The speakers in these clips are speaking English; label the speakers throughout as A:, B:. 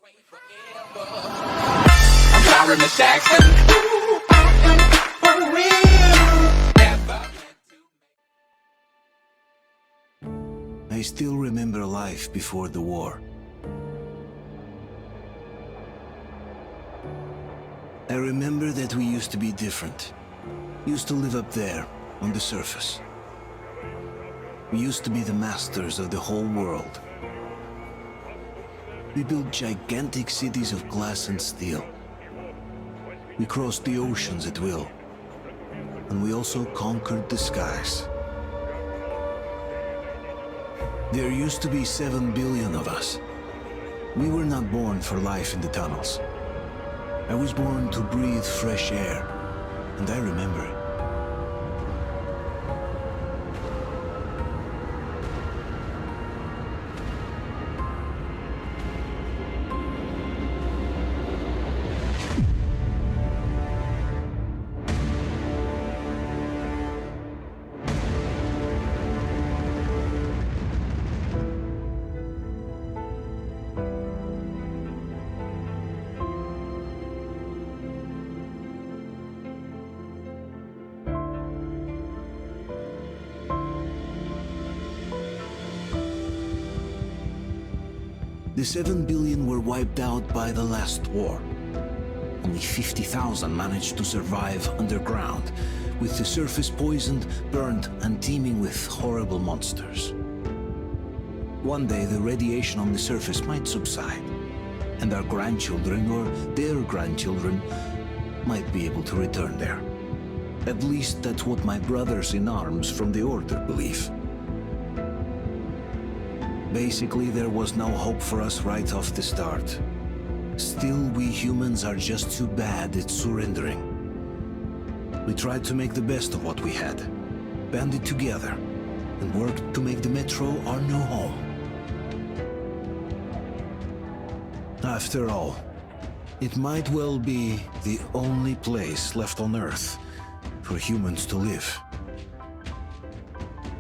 A: I'm sorry, Miss Jackson. Ooh, I am for real.
B: I still remember life before the war. I remember that we used to be different. Used to live up there, on the surface. We used to be the masters of the whole world. We built gigantic cities of glass and steel. We crossed the oceans at will. And we also conquered the skies. There used to be 7 billion of us. We were not born for life in the tunnels. I was born to breathe fresh air, and I remember it. The 7 billion were wiped out by the last war. Only 50,000 managed to survive underground, with the surface poisoned, burned, and teeming with horrible monsters. One day the radiation on the surface might subside, and our grandchildren or their grandchildren might be able to return there. At least that's what my brothers in arms from the Order believe. Basically, there was no hope for us right off the start. Still, we humans are just too bad at surrendering. We tried to make the best of what we had, banded together, and worked to make the Metro our new home. After all, it might well be the only place left on Earth for humans to live.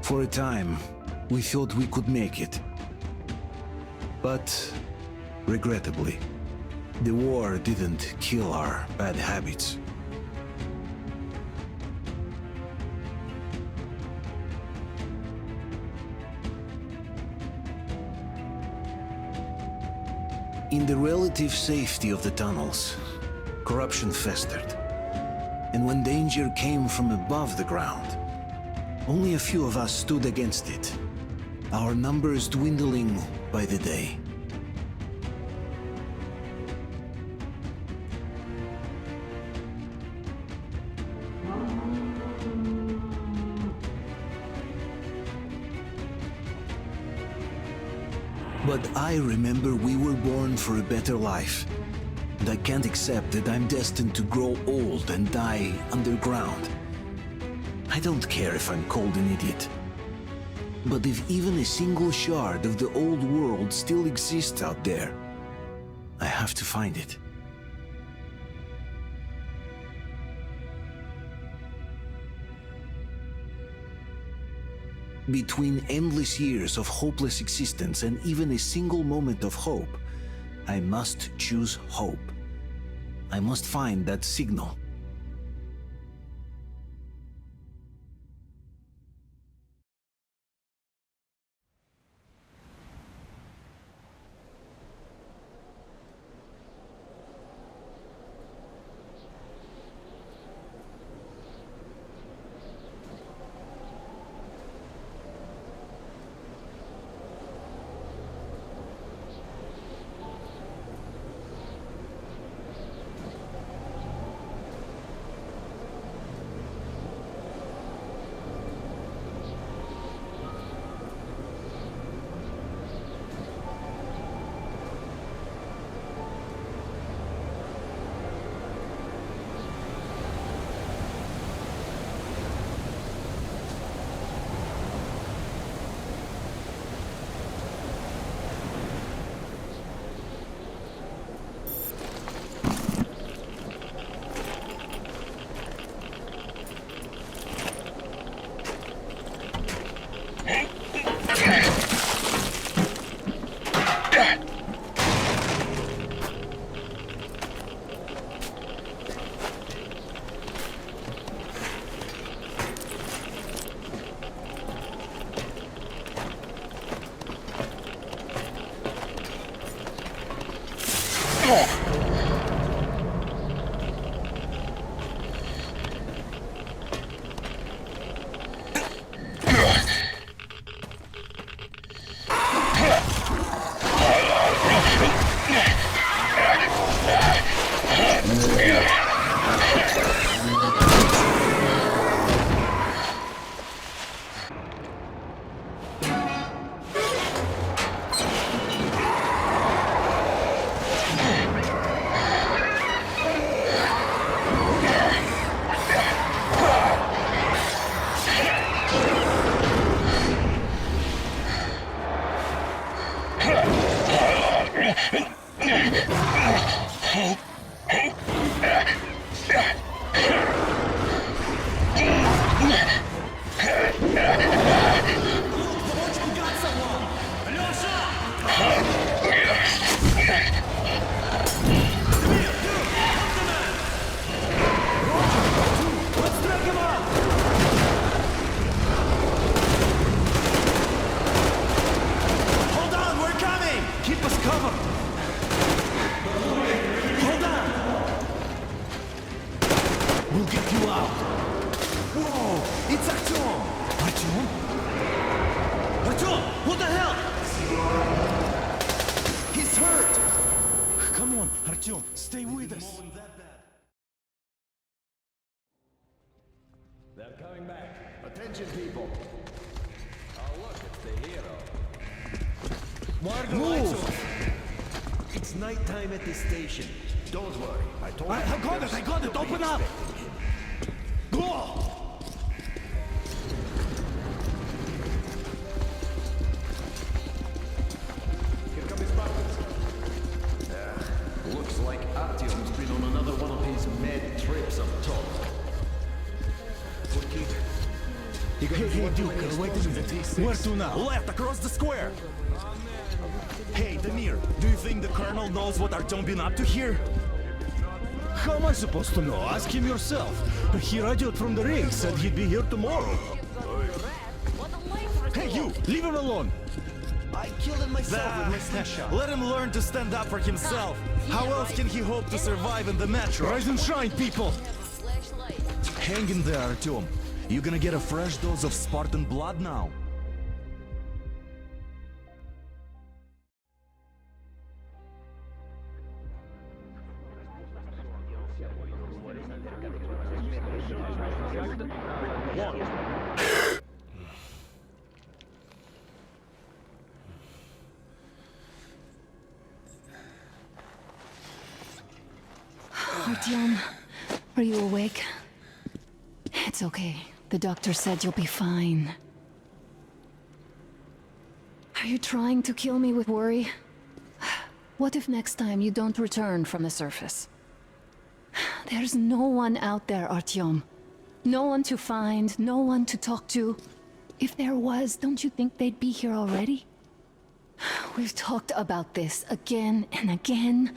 B: For a time, we thought we could make it. But, regrettably, the war didn't kill our bad habits. In the relative safety of the tunnels, corruption festered. And when danger came from above the ground, only a few of us stood against it, our numbers dwindling by the day. But I remember we were born for a better life, and I can't accept that I'm destined to grow old and die underground. I don't care if I'm called an idiot. But if even a single shard of the old world still exists out there, I have to find it. Between endless years of hopeless existence and even a single moment of hope, I must choose hope. I must find that signal.
C: We'll get you out. Whoa! It's Artyom! Artyom? Artyom! What the hell? He's hurt! Come on, Artyom, stay with us.
D: They're coming back. Attention, people. Oh, look, it's the hero.
C: Why are the lights off? It's nighttime at this station.
D: Don't worry. I told you.
C: I got it! Open up! Go!
D: Here come his Spartans. Looks like Artyom's been on another one of his mad trips up top.
C: Hey, Duke, wait a minute. Where to now? Left, across the square! Hey, Damir, do you think the Colonel knows what Artyom been up to here? How am I supposed to know? Ask him yourself. He radioed from the ring, said he'd be here tomorrow. Hey, you! Leave him alone! I killed him myself with my snapshot. Let him learn to stand up for himself. How else can he hope to survive in the metro? Rise and shine, people! Hang in there, Artyom. You gonna get a fresh dose of Spartan blood now?
E: Artyom, are you awake? It's okay. The doctor said you'll be fine. Are you trying to kill me with worry? What if next time you don't return from the surface? There's no one out there, Artyom. No one to find, no one to talk to. If there was, don't you think they'd be here already? We've talked about this again and again.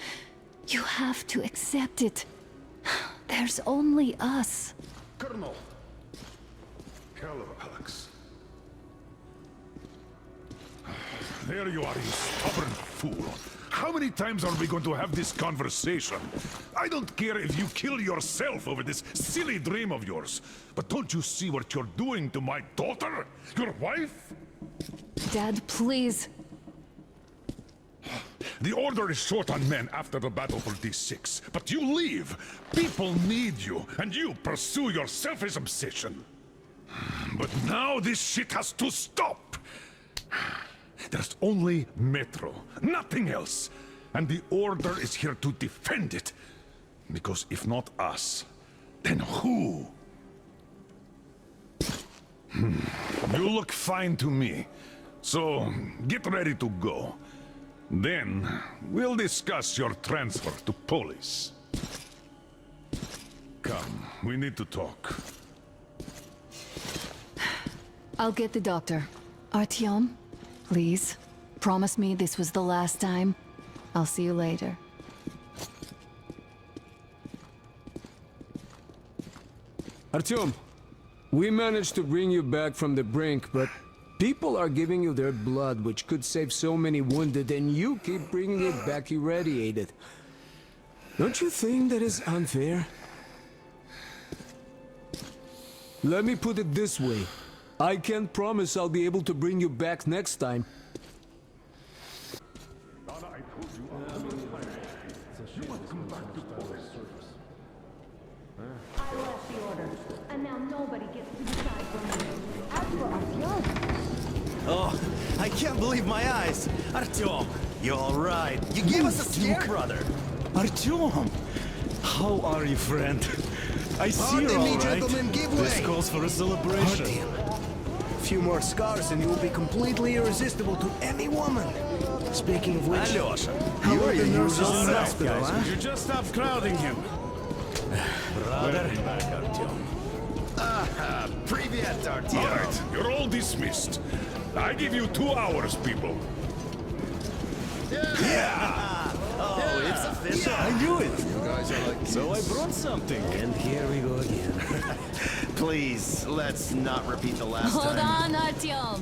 E: You have to accept it. There's only us.
F: Colonel! Hello, Alex. There you are, you stubborn fool. How many times are we going to have this conversation? I don't care if you kill yourself over this silly dream of yours, but don't you see what you're doing to my daughter? Your wife?
E: Dad, please.
F: The Order is short on men after the battle for D6, but you leave. People need you, and you pursue your selfish obsession. But now this shit has to stop. There's only Metro, nothing else. And the Order is here to defend it. Because if not us, then who? You look fine to me. So, get ready to go. Then, we'll discuss your transfer to Polis. Come, we need to talk.
E: I'll get the doctor. Artyom, please. Promise me this was the last time. I'll see you later.
G: Artyom, we managed to bring you back from the brink, but people are giving you their blood, which could save so many wounded, and you keep bringing it back irradiated. Don't you think that is unfair? Let me put it this way. I can't promise I'll be able to bring you back next time.
E: I left the order, and now nobody gets to decide for me. As for Artyom,
C: Oh, I can't believe my eyes! Artyom, you're alright. You gave us a scare, brother. Artyom! How are you, friend? I see you're
B: Pardon me,
C: alright.
B: gentlemen, give
C: This
B: way.
C: calls for a celebration.
B: A few more scars and you will be completely irresistible to any woman. Speaking of which,
C: Alyosha,
B: how
C: you
B: are
C: are
B: the
C: your
B: nurses
C: usual
B: in the
C: self,
B: hospital,
C: guys.
B: huh?
C: You just stop crowding him. Brother. Back, Artyom. Привет, Artyom.
F: All right, you're all dismissed. I give you 2 hours, people.
C: Oh, it's official. I knew it. You guys are like so I brought something. And here we go again. Please, let's not repeat the last
E: hold
C: time.
E: on, Artyom.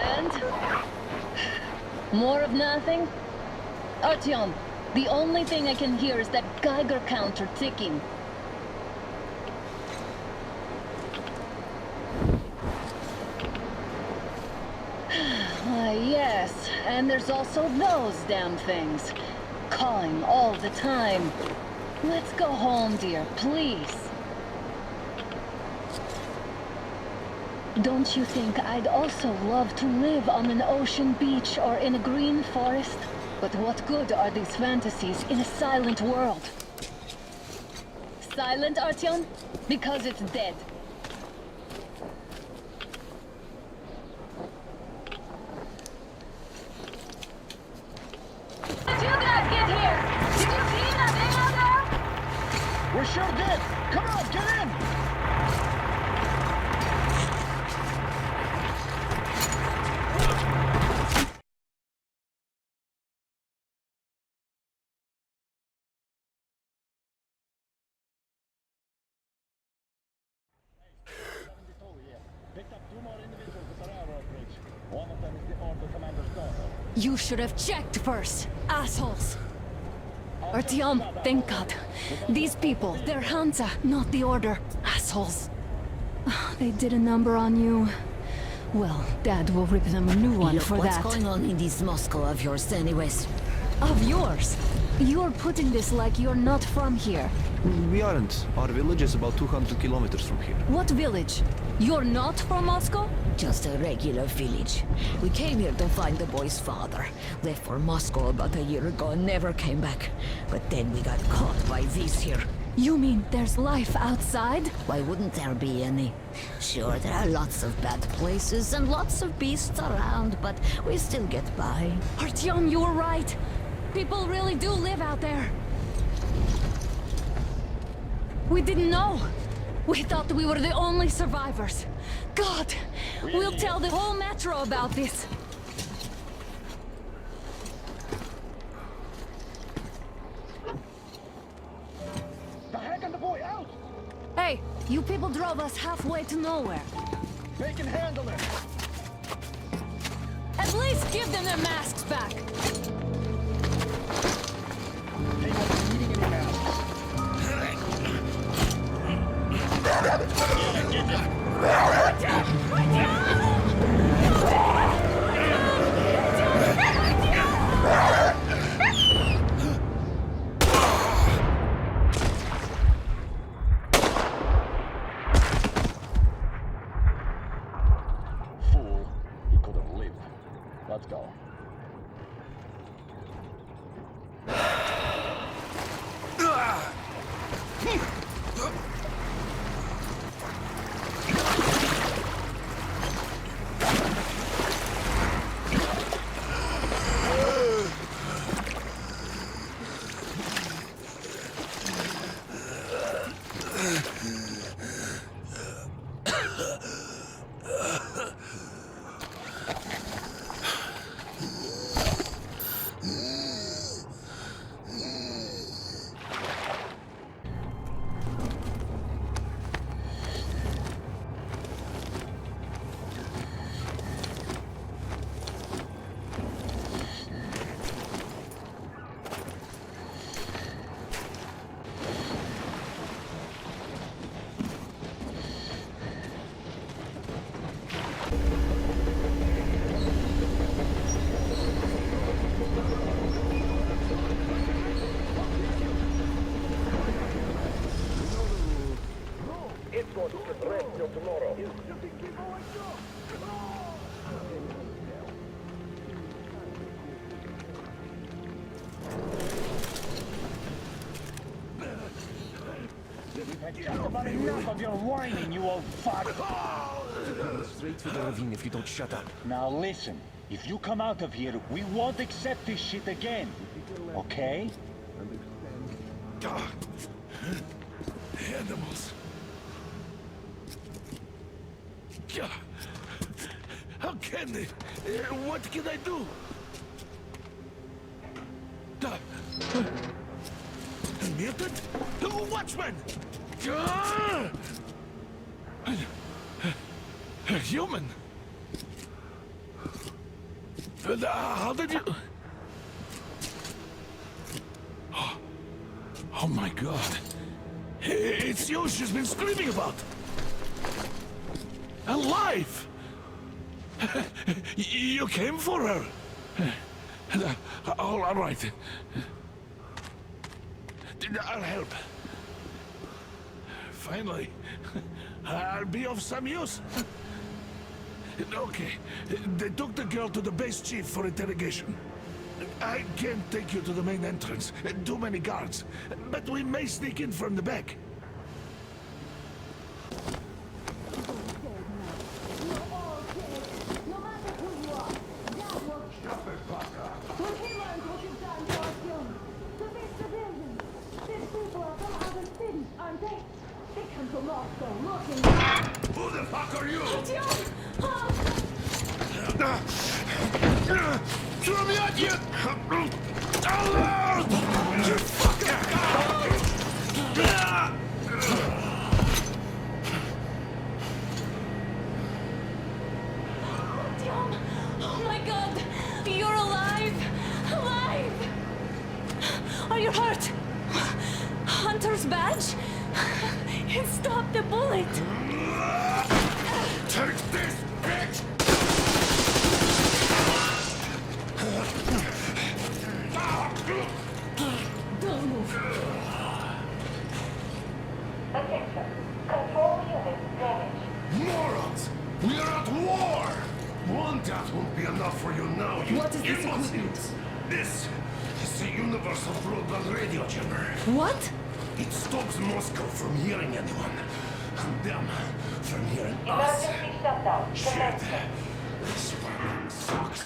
E: And? More of nothing? Artyom, the only thing I can hear is that Geiger counter ticking. Yes, and there's also those damn things. Calling all the time. Let's go home, dear, please. Don't you think I'd also love to live on an ocean beach or in a green forest? But what good are these fantasies in a silent world? Silent, Artyom? Because it's dead. Did you guys get here? Did you see nothing out there?
D: We sure did! Come on, get in! Picked up 2 more individuals at the railroad bridge. One of them is the order commander's daughter.
E: You should have checked first, assholes. Artyom, thank God. These people, they're Hansa, not the Order. Assholes. They did a number on you. Well, Dad will rip them a new one
H: Look,
E: for
H: what's
E: that.
H: going on in this Moscow of yours anyways?
E: Of yours? You're putting this like you're not from here.
I: We aren't. Our village is about 200 kilometers from here.
E: What village? You're not from Moscow?
H: Just a regular village. We came here to find the boy's father. Left for Moscow about a year ago and never came back. But then we got caught by these here.
E: You mean there's life outside?
H: Why wouldn't there be any? Sure, there are lots of bad places and lots of beasts around, but we still get by.
E: Artyom, you were right. People really do live out there. We didn't know. We thought we were the only survivors. God, we'll tell the whole metro about this.
D: The heck and the boy out!
E: Hey, you people drove us halfway to nowhere.
D: They can handle it!
E: At least give them their masks back.
D: They won't be needing any masks. Fool. He could have lived. Let's go. About enough of your whining, you old fuck!
I: Straight to the ravine if you don't shut up.
D: Now listen, if you come out of here, we won't accept this shit again. Okay?
F: Animals. How can they? What can I do? Muted? Watchman! Human? How did you... Oh my god. It's you she's been screaming about. Alive! You came for her. All right. I'll help. Finally, I'll be of some use. Okay, they took the girl to the base chief for interrogation. I can't take you to the main entrance. Too many guards. But we may sneak in from the back. Who the fuck are you? Throw me at you! You fucker!
E: Artyom! Oh my god! You're alive! Alive! Are you hurt? Hunter's badge? It stopped the bullet!
F: Take this, bitch!
E: Don't move.
J: Attention. Control unit damaged.
F: Morons! We are at war! One death won't be enough for you now, you
E: What is this
F: imbeciles.
E: equipment?
F: This is the universal broadband radio jammer.
E: What?
F: It stops Moscow from hearing anyone. And them from hearing us.
J: Emergency shutdown.
F: Shit.
J: Commencing.
F: This one sucks.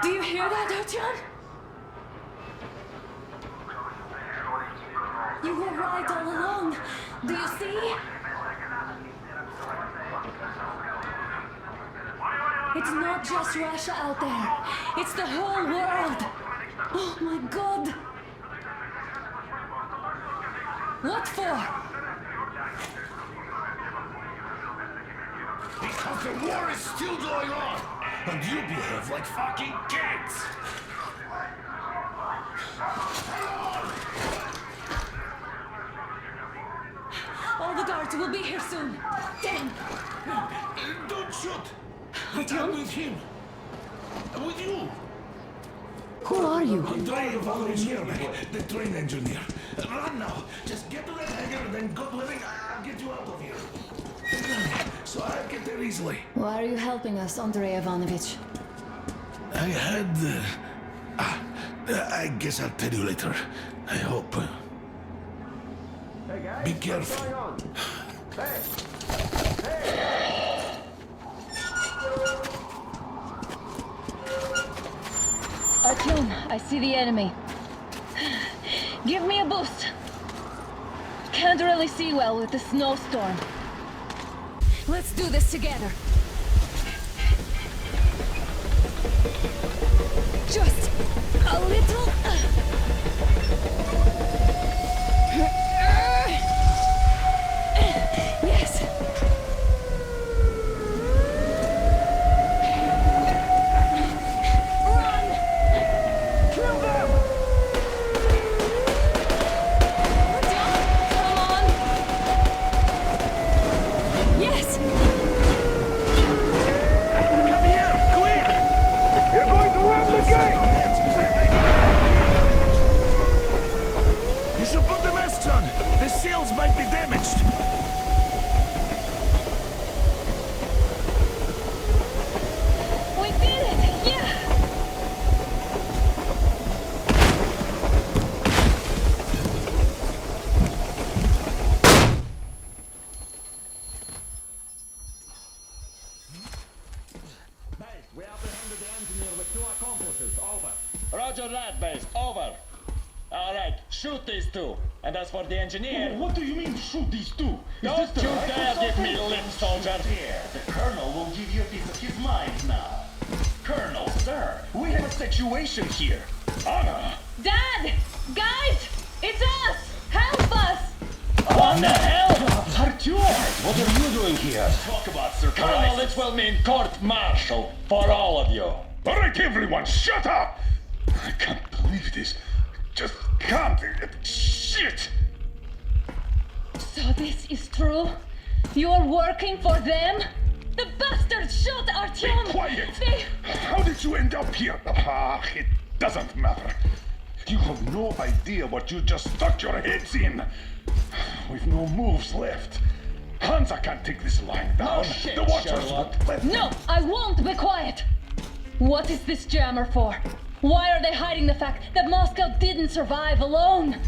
E: Do you hear that, Artyom? You were right all along. Do you see? It's not just Russia out there. It's the whole world. Oh my god. What for?
F: Because the war is still going on, and you behave like fucking kids!
E: All the guards will be here soon. Damn.
F: Don't shoot!
E: Artyom?
F: I'm with him. I'm with you.
E: Who are you?
F: Artyom, the train engineer. Run now. Just get to that hangar, then God willing, I'll get you out of here. So I'll get there easily.
E: Why are you helping us, Andrei Ivanovich?
F: I had... I guess I'll tell you later. I hope.
I: Hey guys,
F: Be careful.
I: what's going on? Hey!
E: Artyom, I see the enemy. Give me a boost. Can't really see well with the snowstorm. Let's do this together. Just a little... Yes. Run! Kill them! Come on! Yes!
F: Come here, quick! You're going to run the gate! You should put the mask on!
D: Roger that, base. Over. Alright, shoot these two. And as for the engineer...
C: What do you mean, shoot these two?
D: Don't you dare give me lip, soldier!
C: Here, the Colonel will give you a piece of his mind now. Colonel, sir, we have a situation here. Anna!
K: Dad! Guys! It's us! Help us!
D: What the hell?
C: Artyom! What are you doing here? Talk about surprise.
D: Colonel, it will mean court-martial for all of you.
F: All right, everyone, shut up! I can't believe this. Just can't. Shit!
K: So this is true? You're working for them? The bastards shot Artyom!
F: Be quiet!
K: They...
F: How did you end up here? It doesn't matter. You have no idea what you just stuck your heads in. We've no moves left. Hansa can't take this lying down.
D: shit,
F: The Watchers
D: Sherlock.
F: won't let
K: No, I won't be quiet! What is this jammer for? Why are they hiding the fact that Moscow didn't survive alone?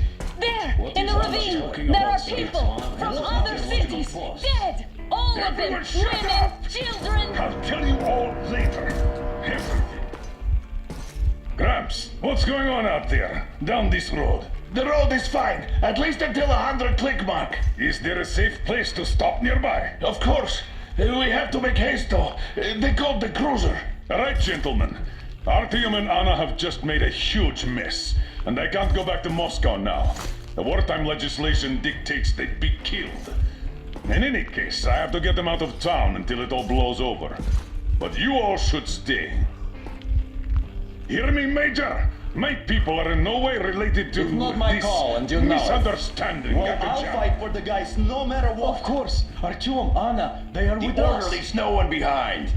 K: There, in the ravine, there are people from other cities, dead! All of them,
F: Everyone shut
K: women,
F: up!
K: children!
F: I'll tell you all later. Everything. Gramps, what's going on out there? Down this road?
C: The road is fine, at least until 100 click mark.
F: Is there a safe place to stop nearby?
C: Of course. We have to make haste though. They called the cruiser.
F: All right, gentlemen. Artyom and Anna have just made a huge mess, and they can't go back to Moscow now. The wartime legislation dictates they'd be killed. In any case, I have to get them out of town until it all blows over. But you all should stay. Hear me, Major? My people are in no way related to
D: It's not my
F: this
D: call, and you know it.
F: misunderstanding.
C: Well,
F: Got the
C: I'll
F: job.
C: fight for the guys no matter what.
D: Of course, Artyom, Anna, they are with us.
C: Orderlies, no one behind.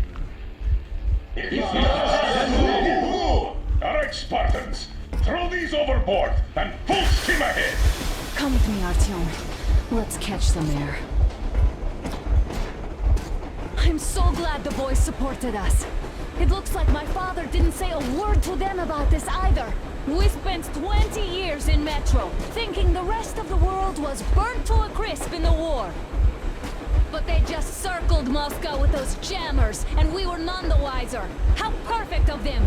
F: All right, Spartans. Throw these overboard and full steam ahead.
E: Come with me, Artyom. Let's catch some air. I'm so glad the boys supported us. It looks like my father didn't say a word to them about this either. We spent 20 years in Metro, thinking the rest of the world was burnt to a crisp in the war. But they just circled Moscow with those jammers, and we were none the wiser. How perfect of them!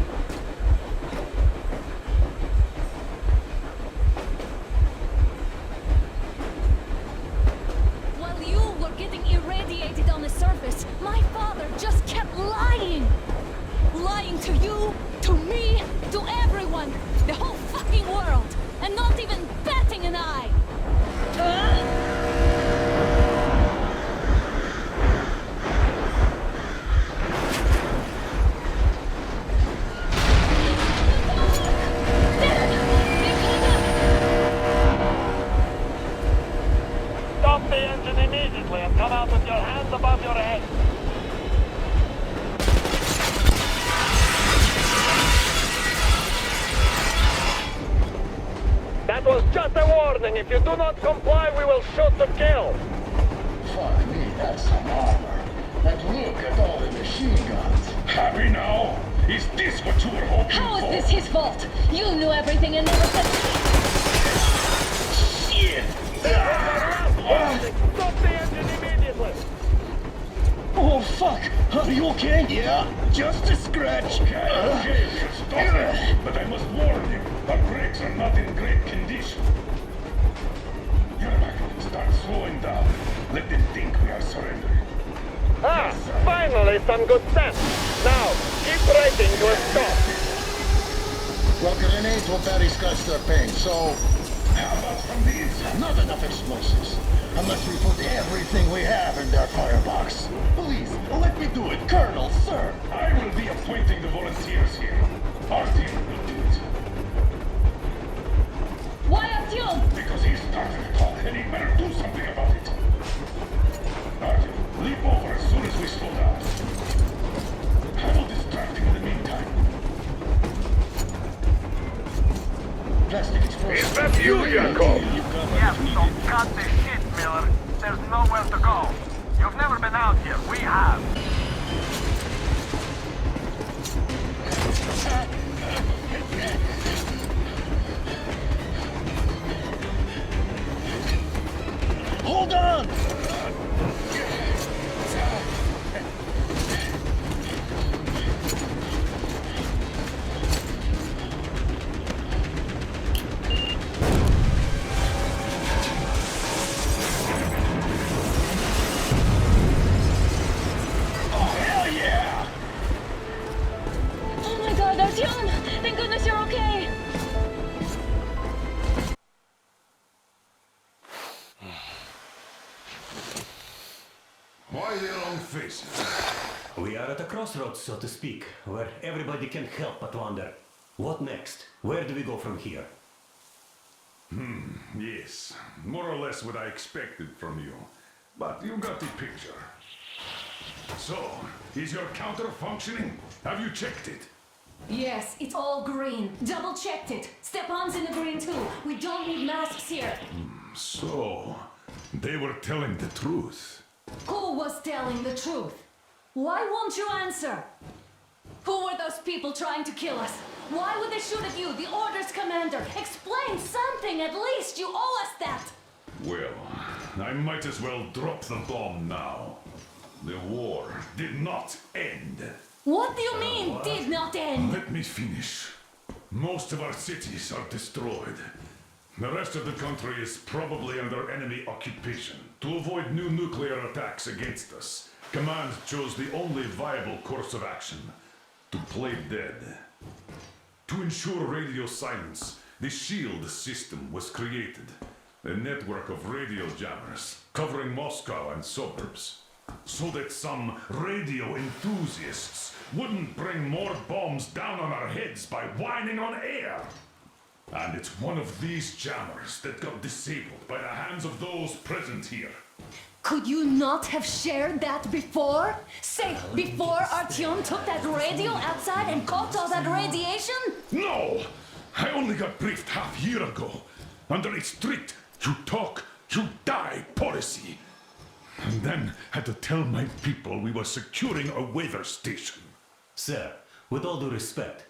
E: While you were getting irradiated on the surface, my father just kept lying! Lying to you, to me, to everyone, the whole fucking world, and not even batting an eye!
D: Stop the engine immediately and come out with your hands above your head. That was just a warning. If you do not comply, we will shoot to kill.
C: Fuck me, that's some armor. And look at all the machine guns.
F: Happy now? Is this what you were hoping
K: How
F: for?
K: is this his fault? You knew everything and never said...
C: Shit!
D: Stop the engine immediately.
C: Oh, fuck! Are you okay? Yeah, just a scratch.
F: Okay, we'll stop it. But I must warn you, our brakes are not in great condition. Yermak, start slowing down. Let them think we are surrendering.
D: Finally some good sense. Now, keep braking to a stop.
C: Well, grenades will barely scratch their paint, so...
F: How about from the inside?
C: Not enough explosives. Unless we put everything we have in their firebox. Please, let me do it, Colonel, sir.
F: I will be appointing the volunteers here. Artyom will do it.
K: Why Artyom?
F: Because he started the talk, and he better do something about it. Artyom, leap over as soon as we slow down. I will distract him in the meantime.
C: Plastic explosives.
F: Is that you, Yakov?
D: Yes, so cut the shit, Miller. There's nowhere to go. You've never been out here. We have.
C: Hold on!
F: Why their own faces?
L: We are at a crossroads, so to speak, where everybody can help but wonder. What next? Where do we go from here?
F: Yes, more or less what I expected from you. But you got the picture. So, is your counter functioning? Have you checked it?
K: Yes, it's all green. Double checked it. Stepan's in the green too. We don't need masks here.
F: So, they were telling the truth.
K: Who was telling the truth? Why won't you answer? Who were those people trying to kill us? Why would they shoot at you, the Order's commander? Explain something, at least! You owe us that!
F: Well, I might as well drop the bomb now. The war did not end.
K: What do you mean, did not end?
F: Let me finish. Most of our cities are destroyed. The rest of the country is probably under enemy occupation. To avoid new nuclear attacks against us, Command chose the only viable course of action: to play dead. To ensure radio silence, the SHIELD system was created. A network of radio jammers covering Moscow and suburbs. So that some radio enthusiasts wouldn't bring more bombs down on our heads by whining on air. And it's one of these jammers that got disabled by the hands of those present here.
K: Could you not have shared that before? Say, before Artyom took that radio outside and caught all that radiation?
F: No! I only got briefed half year ago. Under a strict, you talk, you die policy. And then had to tell my people we were securing a weather station.
L: Sir, with all due respect,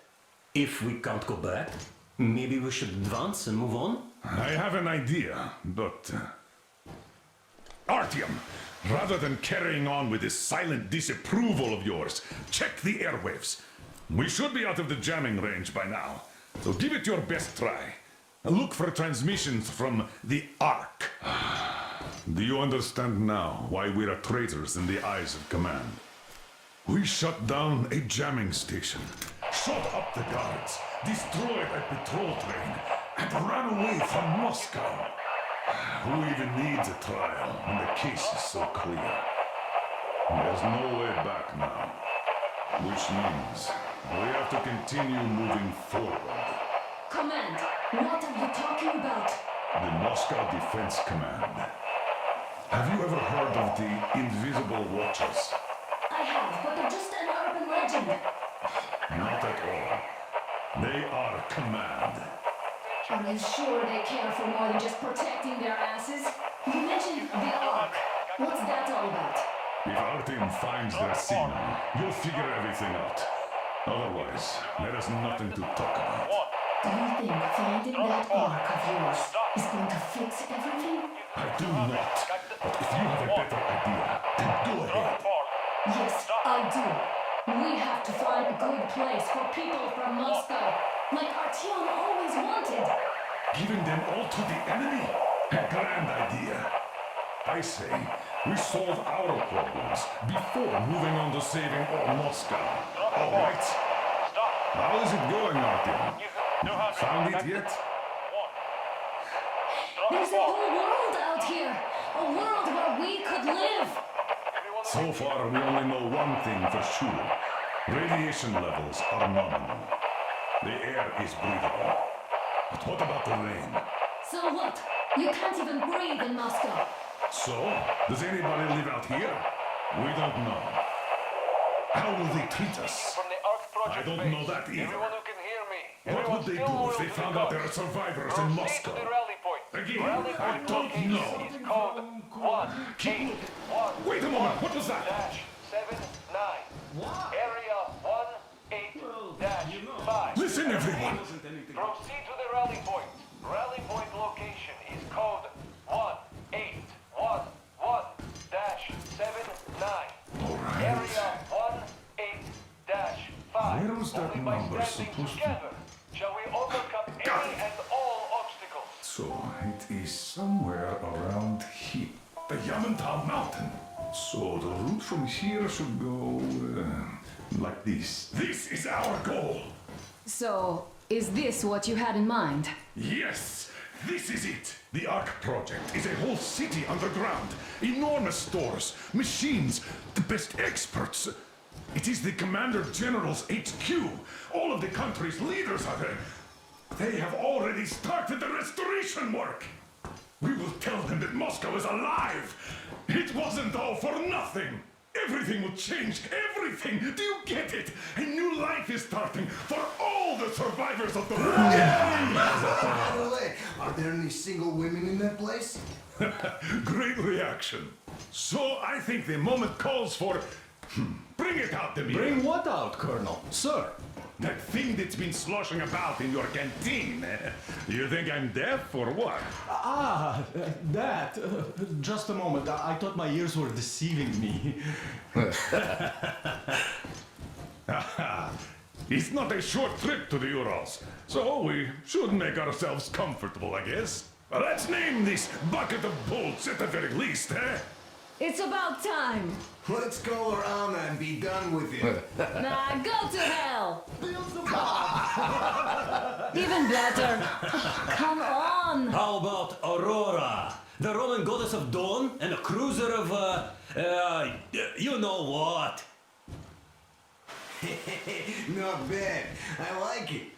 L: if we can't go back, maybe we should advance and move on?
F: I have an idea, but... Artyom, rather than carrying on with this silent disapproval of yours, check the airwaves. We should be out of the jamming range by now, so give it your best try. Look for transmissions from the Ark. Do you understand now why we are traitors in the eyes of Command? We shut down a jamming station, shot up the guards, destroyed a patrol train, and ran away from Moscow. Who even needs a trial when the case is so clear? There's no way back now, which means we have to continue moving forward.
K: Command, what are you talking about?
F: The Moscow Defense Command. Have you ever heard of the Invisible Watchers?
K: I have, but they're just an urban legend.
F: Not at all. They are Command.
K: Are you sure they care for more than just protecting their asses? You mentioned the Ark. What's that all about?
F: If Artyom finds their signal, you'll figure everything out. Otherwise, there is nothing to talk about.
K: Do you think finding that Ark of yours is going to fix everything?
F: I do not. But if you have a better idea, then go ahead.
K: Yes, I do. We have to find a good place for people from Moscow, like Artyom always wanted.
F: Giving them all to the enemy? A grand idea. I say, we solve our problems before moving on to saving all Moscow. All right? How is it going, Artyom? Found it yet?
K: There's a whole world out here. A world where we could live.
F: So far, we only know one thing for sure. Radiation levels are nominal. The air is breathable. But what about the rain?
K: So what? You can't even breathe in Moscow.
F: So, does anybody live out here? We don't know. How will they treat us? I don't know that either. What would they do if they found out there are survivors in Moscow? Again, I don't know. Wait a moment, what was that?
D: 79. Area 18-5.
F: Listen, everyone!
D: Proceed to the rally point. Rally point location is code 1811-79.
F: Alright.
D: Area 18-5.
F: Where was that
D: Only by
F: number
D: standing
F: supposed to be?
D: together shall we overcome any and all obstacles.
F: So, it is somewhere around here. The Yamantau mountain. So, the route from here should go... like this. This is our goal!
K: So, is this what you had in mind?
F: Yes! This is it! The Ark project is a whole city underground. Enormous stores, machines, the best experts. It is the Commander General's HQ. All of the country's leaders are there. They have already started the restoration work. We will tell them that Moscow is alive. It wasn't all for nothing. Everything will change, everything! Do you get it? A new life is starting for all the survivors of the war!
M: By the way, are there any single women in that place?
F: Great reaction. So I think the moment calls for... Bring it out, Demir.
C: Bring what out, Colonel? Sir?
F: That thing that's been sloshing about in your canteen. You think I'm deaf or what?
C: That. Just a moment. I thought my ears were deceiving me.
F: It's not a short trip to the Urals, so we should make ourselves comfortable, I guess. Well, let's name this bucket of bolts at the very least, eh?
K: It's about time.
M: Let's call her Anna and be done with it.
K: Nah, go to hell. Even better. Come on.
L: How about Aurora? The Roman goddess of dawn and a cruiser of, you know what?
M: Not bad. I like it.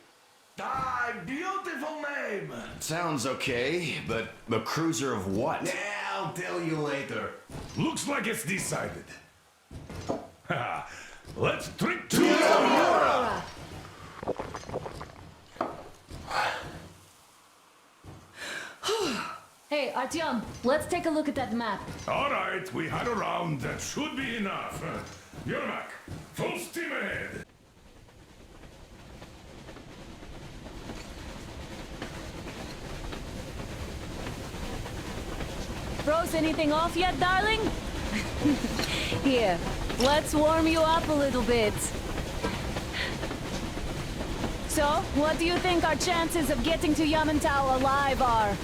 F: Ah, beautiful name.
N: Sounds okay, but the cruiser of what?
M: Yeah, I'll tell you later.
F: Looks like it's decided. Let's drink to
K: Aurora. Hey, Artyom, let's take a look at that map.
F: All right, we had a round. That should be enough. Yermak, full steam ahead.
K: Froze anything off yet, darling? Here, let's warm you up a little bit. So, what do you think our chances of getting to Yamantau alive are?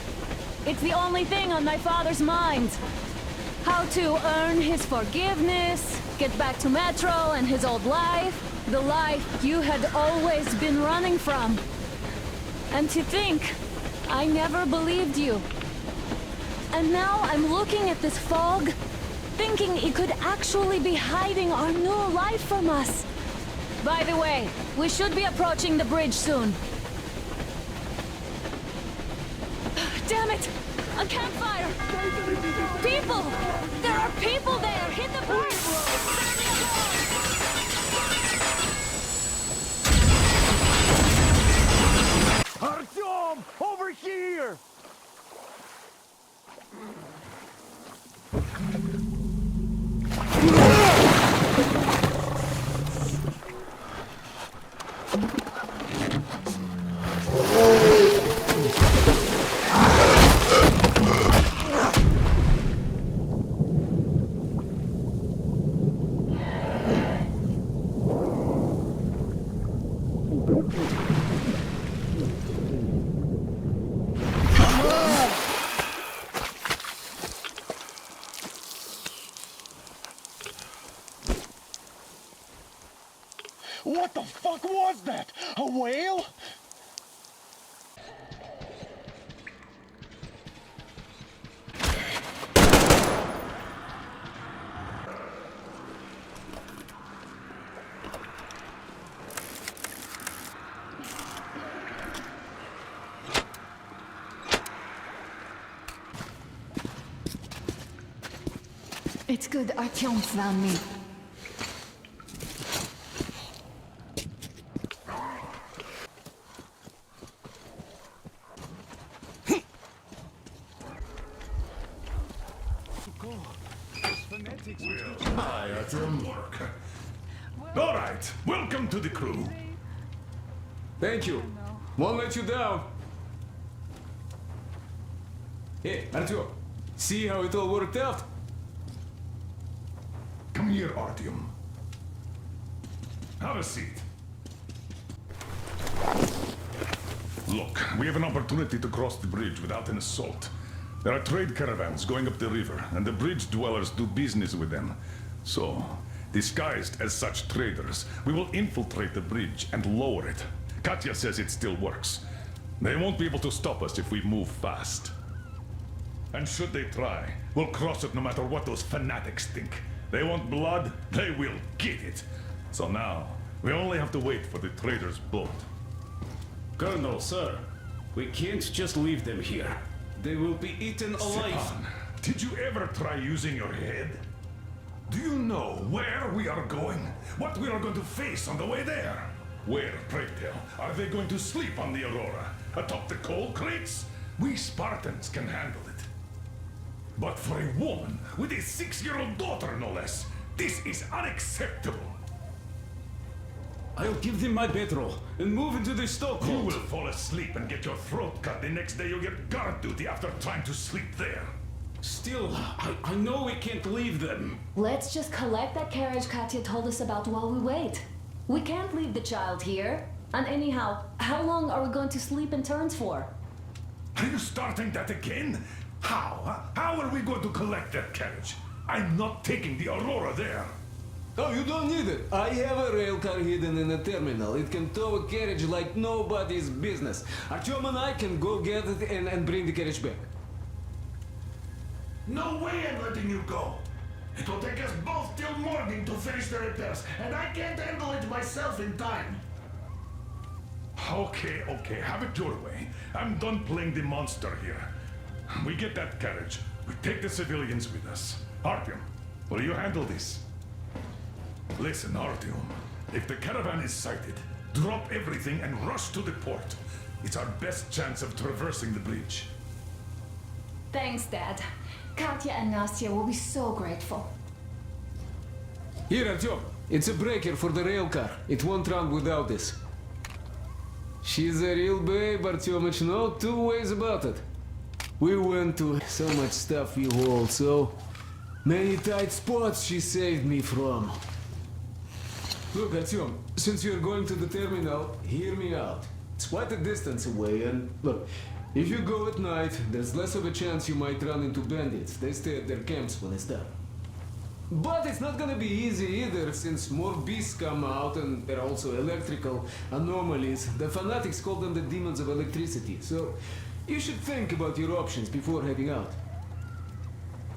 K: It's the only thing on my father's mind. How to earn his forgiveness, get back to Metro and his old life, the life you had always been running from. And to think, I never believed you. And now I'm looking at this fog, thinking it could actually be hiding our new life from us. By the way, we should be approaching the bridge soon. Damn it! A campfire! People! There are people there! Hit the brakes!
C: Artyom! Over here!
D: What the fuck was that? A whale?
E: It's good Artyom found me.
F: Hi, Artyom. All right, welcome to the crew.
G: Thank you. Won't let you down. Hey, Artyom, see how it all worked out?
F: Come here, Artyom. Have a seat. Look, we have an opportunity to cross the bridge without an assault. There are trade caravans going up the river, and the bridge dwellers do business with them. So, disguised as such traders, we will infiltrate the bridge and lower it. Katya says it still works. They won't be able to stop us if we move fast. And should they try, we'll cross it no matter what those fanatics think. They want blood, they will get it. So now, we only have to wait for the trader's boat.
O: Colonel, sir, we can't just leave them here. They will be eaten alive.
F: Stepan, did you ever try using your head? Do you know where we are going? What we are going to face on the way there? Where, pray tell, are they going to sleep on the Aurora? Atop the coal crates? We Spartans can handle it. But for a woman with a 6-year-old daughter, no less, this is unacceptable.
O: I'll give them my bedroll and move into the stokehold.
F: You will fall asleep and get your throat cut. The next day you'll get guard duty after trying to sleep there.
O: Still, I know we can't leave them.
E: Let's just collect that carriage Katya told us about while we wait. We can't leave the child here. And anyhow, how long are we going to sleep in turns for?
F: Are you starting that again? How? How are we going to collect that carriage? I'm not taking the Aurora there.
G: Oh, you don't need it. I have a rail car hidden in a terminal. It can tow a carriage like nobody's business. Artyom and I can go get it and bring the carriage back.
M: No way I'm letting you go. It will take us both till morning to finish the repairs, and I can't handle it myself in time.
F: Okay, have it your way. I'm done playing the monster here. We get that carriage. We take the civilians with us. Artyom, will you handle this? Listen, Artyom. If the caravan is sighted, drop everything and rush to the port. It's our best chance of traversing the bridge.
E: Thanks, Dad. Katya and Nastya will be so grateful.
G: Here, Artyom. It's a breaker for the rail car. It won't run without this. She's a real babe, Artyomich. No two ways about it. We went to so much stuff we hauled, so many tight spots she saved me from. Look, Artyom, since you're going to the terminal, hear me out. It's quite a distance away, and look, if you go at night, there's less of a chance you might run into bandits. They stay at their camps when they stop. But it's not gonna be easy either, since more beasts come out, and there are also electrical anomalies. The fanatics call them the demons of electricity, so you should think about your options before heading out.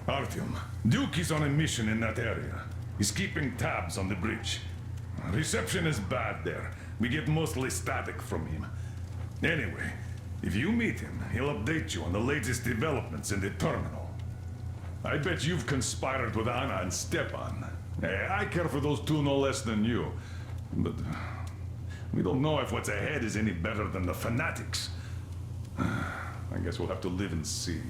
F: Artyom, Duke is on a mission in that area. He's keeping tabs on the bridge. Reception is bad there. We get mostly static from him. Anyway, if you meet him, he'll update you on the latest developments in the terminal. I bet you've conspired with Anna and Stepan. I care for those two no less than you. But we don't know if what's ahead is any better than the fanatics. I guess we'll have to live and see.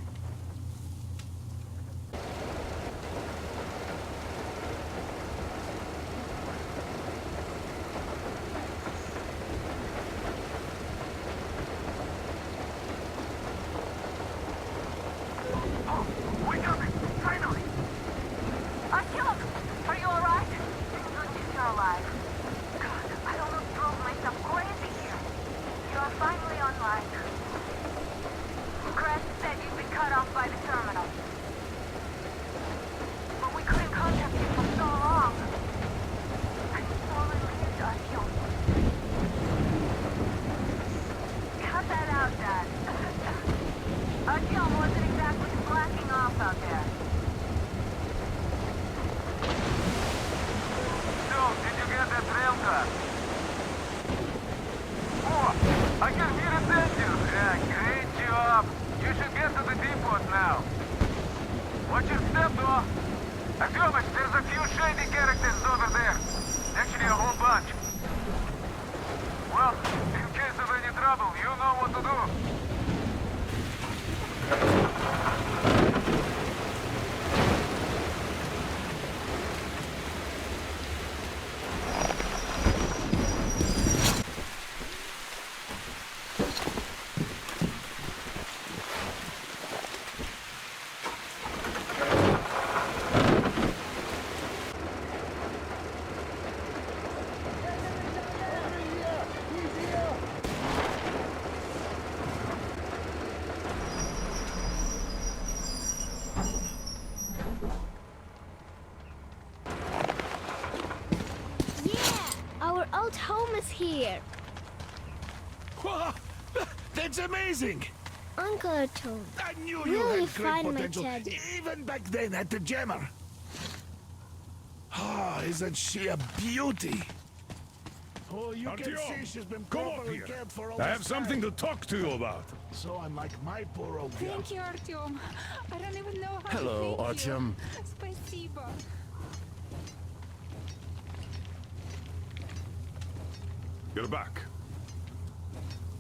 P: Home is here.
C: The
M: It's amazing!
P: Uncle Artyom,
M: I knew you
P: really
M: had great
P: find my
M: potential,
P: teddy.
M: even back then at the jammer. Ah, isn't she a beauty? Oh, you can
F: Artyom,
M: see she's been
F: come up
M: properly
F: here.
M: cared for all
F: I
M: this
F: have something
M: time.
F: to talk to you about.
M: So unlike my poor old girl.
Q: Thank you, Artyom. I don't even know how
C: Hello,
Q: to thank
C: Artyom.
Q: you. Спасибо.
F: You're back.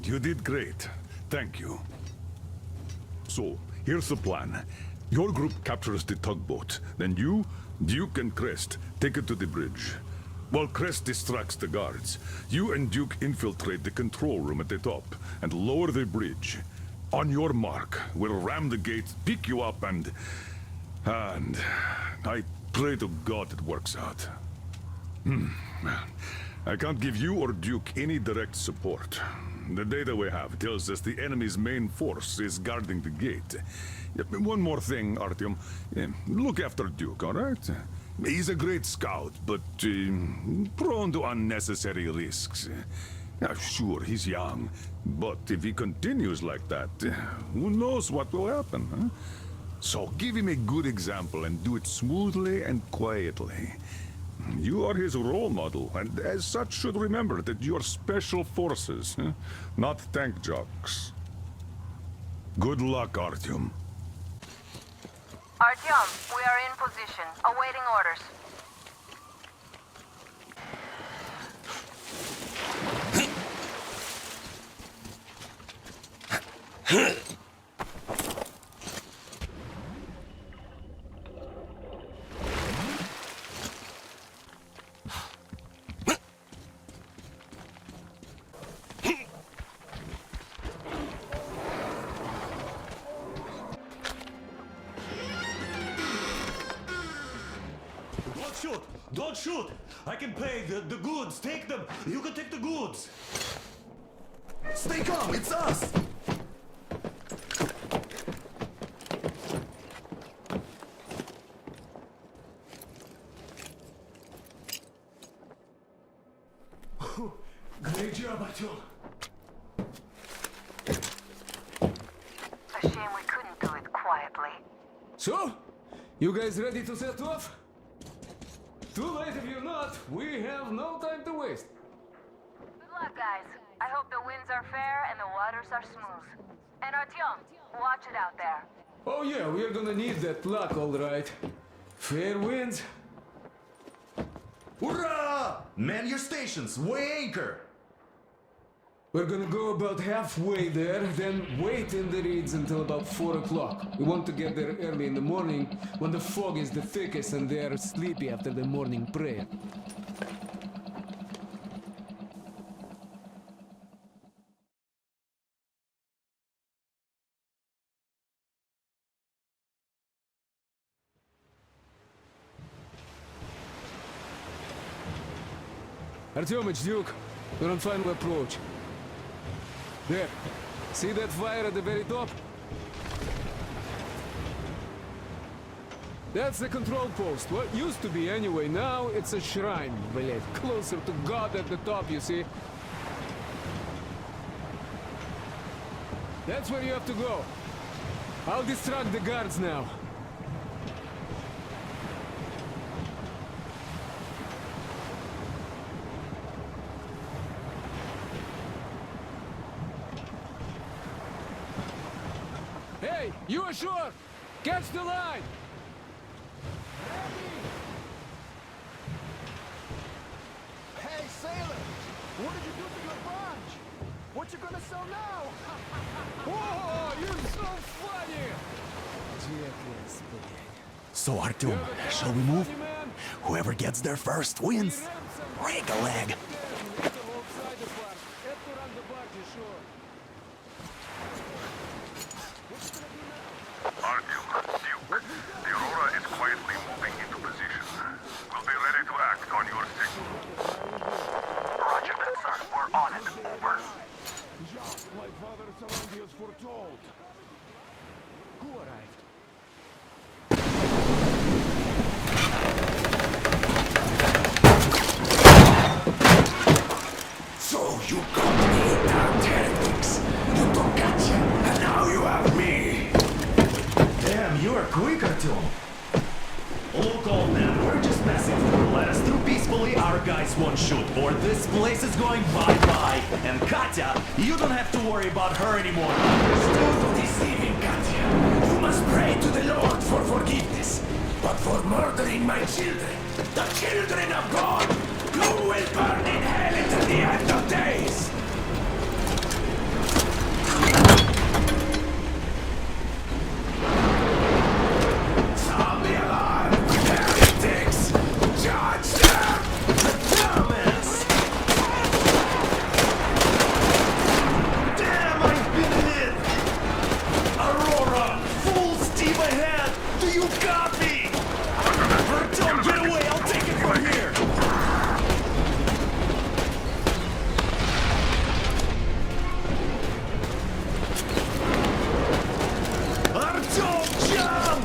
F: You did great. Thank you. So, here's the plan. Your group captures the tugboat. Then you, Duke and Crest, take it to the bridge. While Crest distracts the guards, you and Duke infiltrate the control room at the top and lower the bridge. On your mark, we'll ram the gate, pick you up, and I pray to God it works out. I can't give you or Duke any direct support. The data we have tells us the enemy's main force is guarding the gate. One more thing, Artyom. Look after Duke, all right? He's a great scout, but prone to unnecessary risks. Sure, he's young, but if he continues like that, who knows what will happen, huh? So give him a good example and do it smoothly and quietly. You are his role model, and as such should remember that you are special forces, not tank jocks. Good luck, Artyom.
J: Artyom, we are in position, awaiting orders.
L: Don't shoot! Don't shoot! I can pay the goods. Take them. You can take the goods.
C: Stay calm, it's us!
L: Great job, Artyom.
J: A shame we couldn't do it quietly.
G: So, you guys ready to set off? Too late if you're not. We have no time to waste.
J: Good luck, guys. I hope the winds are fair and the waters are smooth. And Artyom, watch it out there.
G: Oh yeah, we're gonna need that luck, all right. Fair winds.
C: Hurrah! Man your stations, weigh anchor!
G: We're gonna go about halfway there, then wait in the reeds until about 4 o'clock. We want to get there early in the morning when the fog is the thickest and they're sleepy after the morning prayer. Artyom, it's Duke. We're on final approach. There. See that fire at the very top? That's the control post. What used to be anyway. Now it's a shrine, блядь. Closer to God at the top, you see? That's where you have to go. I'll distract the guards now. Hey, you ashore! Catch the line!
D: Hey, sailor! What did you do to your barge? What you gonna sell now?
G: Whoa, you're so funny!
C: So Artyom, shall we move? Whoever gets there first wins. Break a leg.
F: Artyom, Duke, the Aurora is quietly moving into position. We'll be ready to act on your signal.
M: Roger that, sir. We're on it. Over.
D: Just like Father Sarandius foretold. Who arrived?
C: guys won't shoot, or this place is going bye-bye. And Katya, you don't have to worry about her anymore.
M: Stop deceiving, Katya. You must pray to the Lord for forgiveness. But for murdering my children, the children of God, you will burn in hell until the end of days. Sound the alarm, heretics! Charge them! Dumbass!
C: Damn, I've been hit! Aurora, full steam ahead! Do you copy? Artyom, get away! I'll take it from here! Artyom, jump!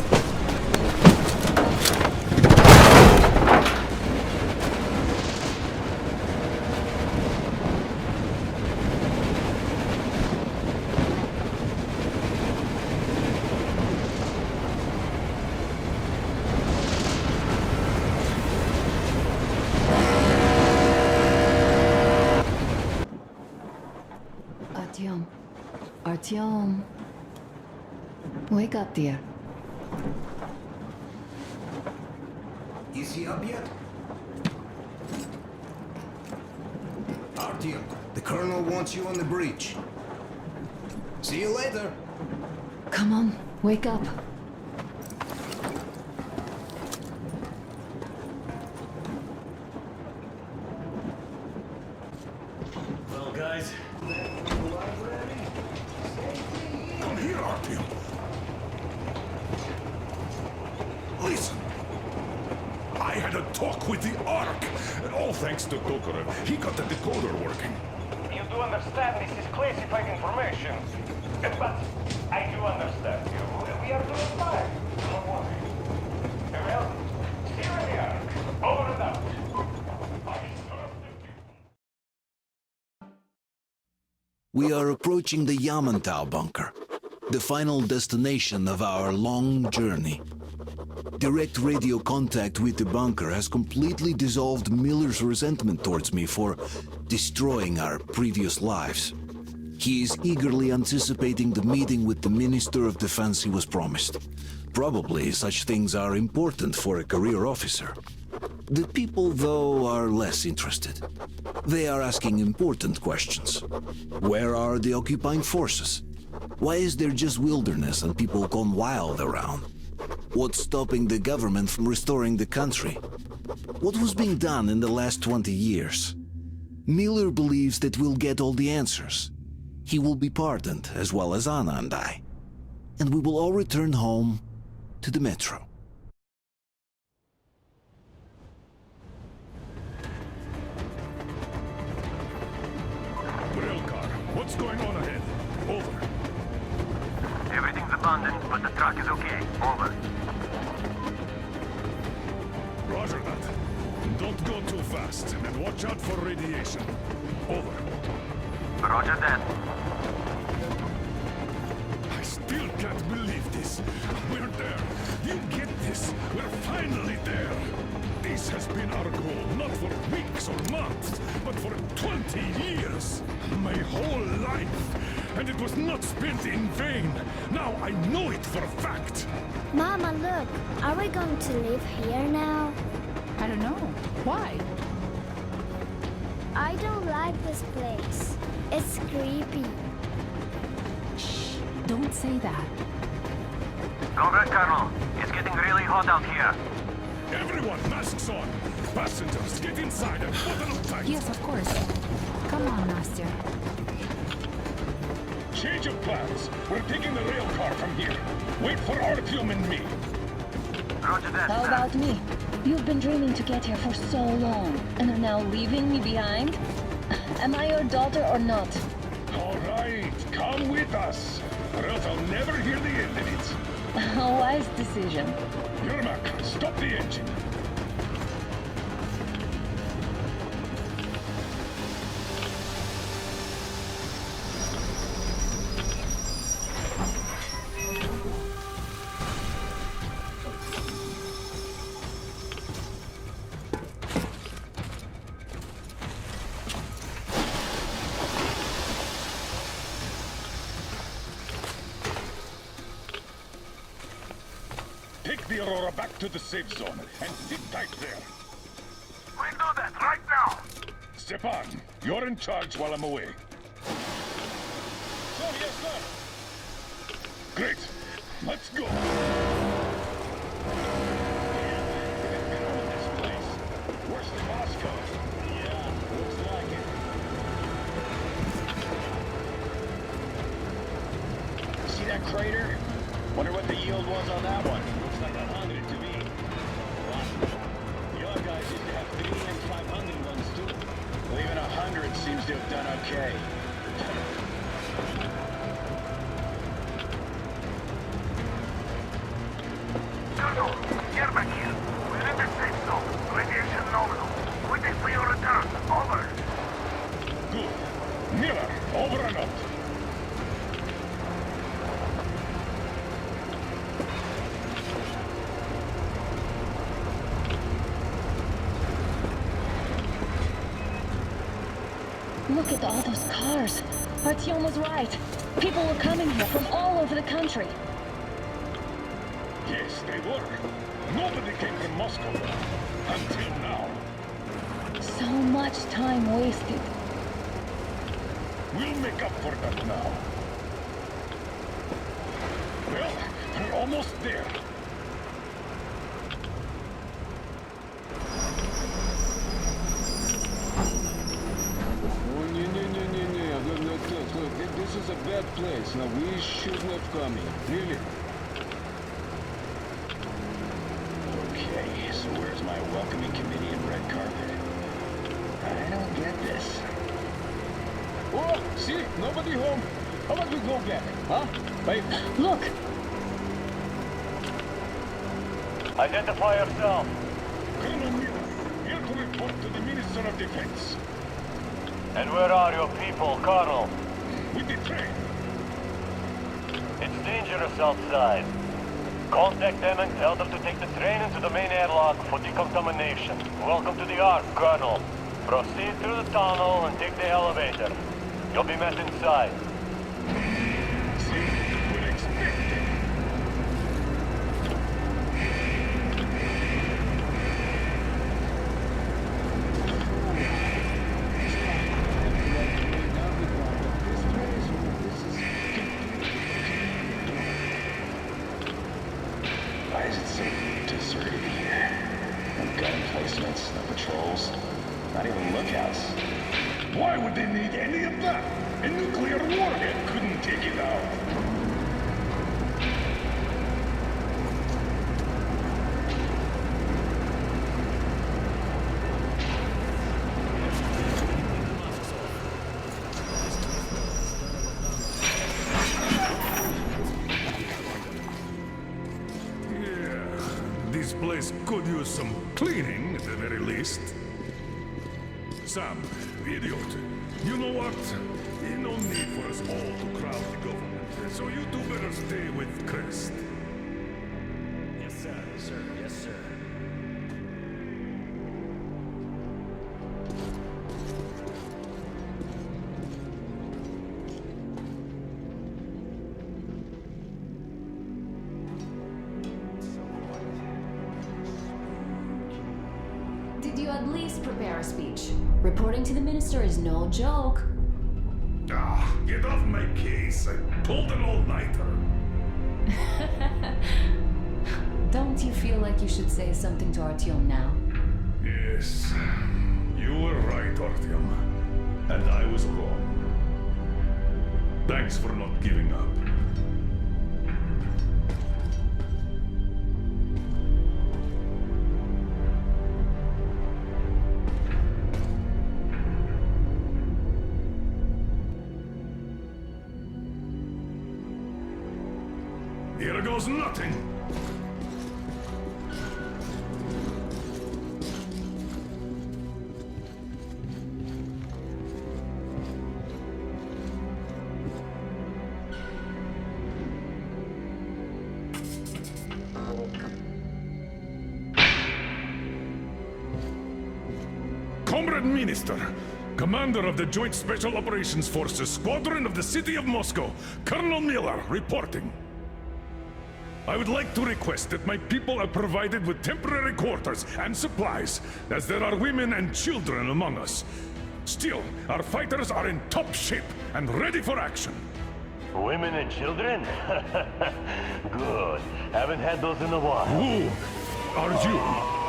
E: Artyom. Artyom. Wake up, dear.
B: Is he up yet? Artyom, the Colonel wants you on the breach. See you later.
E: Come on, wake up.
L: Well, guys,
F: Come here, Artyom. Listen. I had a talk with the Ark, and all thanks to Tokarev. He got the decoder working.
D: You do understand this is classified information. But I do understand you. We are doing fine. Don't worry. Well, here we are. Over and out.
B: We are approaching the Yamantau bunker, the final destination of our long journey. Direct radio contact with the bunker has completely dissolved Miller's resentment towards me for destroying our previous lives. He is eagerly anticipating the meeting with the Minister of Defense he was promised. Probably such things are important for a career officer. The people, though, are less interested. They are asking important questions. Where are the occupying forces? Why is there just wilderness and people gone wild around? What's stopping the government from restoring the country? What was being done in the last 20 years? Miller believes that we'll get all the answers. He will be pardoned, as well as Anna and I. And we will all return home to the metro.
F: Rail car, what's going on ahead? Over.
D: Everything's abandoned, but the truck is okay. Over.
F: Roger that. Don't go too fast, and watch out for radiation. Over.
D: Roger that.
F: I still can't believe this. We're there. You get this? We're finally there. This has been our goal, not for weeks or months, but for 20 years. My whole life. And it was not spent in vain. Now I know it for a fact.
P: Mama, look. Are we going to live here now?
Q: I don't know. Why?
P: I don't like this place. It's creepy.
Q: Shh. Don't say that.
D: Over, Colonel. It's getting really hot out here.
F: Everyone, masks on. Passengers, get inside and button up tight.
Q: Yes, of course. Come on, Nastya.
F: Change of plans. We're taking the rail car from here. Wait for Artyom and me.
D: Roger that.
K: How about me? You've been dreaming to get here for so long, and are now leaving me behind? Am I your daughter or not?
F: All right, come with us, or else I'll never hear the end of it.
K: A wise decision.
F: Yermak, stop the engine. the Aurora back to the safe zone and sit tight there.
M: We'll do that right now.
F: Stepan, you're in charge while I'm away.
D: Sir, yes, sir.
F: Great. Let's go.
D: This place. Worse than Moscow. Yeah, looks like it. See that crater? Wonder what the yield was on that one. Looks like 100 to me. The other guys used to have 3 and 500 ones too. Well, even 100 seems to have done okay.
M: Colonel, get back here. We're in the safe zone. Radiation nominal. Waiting for your return. Over.
F: Good. Miller, over and out.
K: Look at all those cars. Artyom was right. People were coming here from all over the country.
F: Yes, they were. Nobody came from Moscow. Until now.
K: So much time wasted.
F: We'll make up for that now. Well, we're almost there.
G: Look, this is a bad place. Now, we shouldn't have come here. Really?
D: Okay, so where's my welcoming committee and red carpet? I don't get this.
G: Oh, see? Nobody home. How about we go back, huh? Wait.
K: Look!
D: Identify yourself.
F: Colonel Miller, here to report to the Minister of Defense.
D: And where are your people, Colonel?
F: With the train.
D: It's dangerous outside. Contact them and tell them to take the train into the main airlock for decontamination. Welcome to the Ark, Colonel. Proceed through the tunnel and take the elevator. You'll be met inside.
F: See, we're expecting.
D: Why is it so deserted here? No gun emplacements, no patrols, not even lookouts.
F: Why would they need any of that? A nuclear warhead couldn't take it out. This place could use some cleaning, at the very least. Sam, idiot, you know what? No need for us all to crowd the government, so you two better stay with Crest.
L: Yes, sir. Sir, yes, sir.
E: Did you at least prepare a speech? Reporting to the minister is no joke.
F: Ah, get off my case. I pulled an all-nighter.
E: Don't you feel like you should say something to Artyom now?
F: Yes, you were right, Artyom. And I was wrong. Thanks for not giving up. Here goes nothing! Comrade Minister, Commander of the Joint Special Operations Forces, Squadron of the City of Moscow, Colonel Miller, reporting. I would like to request that my people are provided with temporary quarters and supplies, as there are women and children among us. Still, our fighters are in top shape and ready for action.
D: Women and children? Good. Haven't had those in a while.
F: Who are you?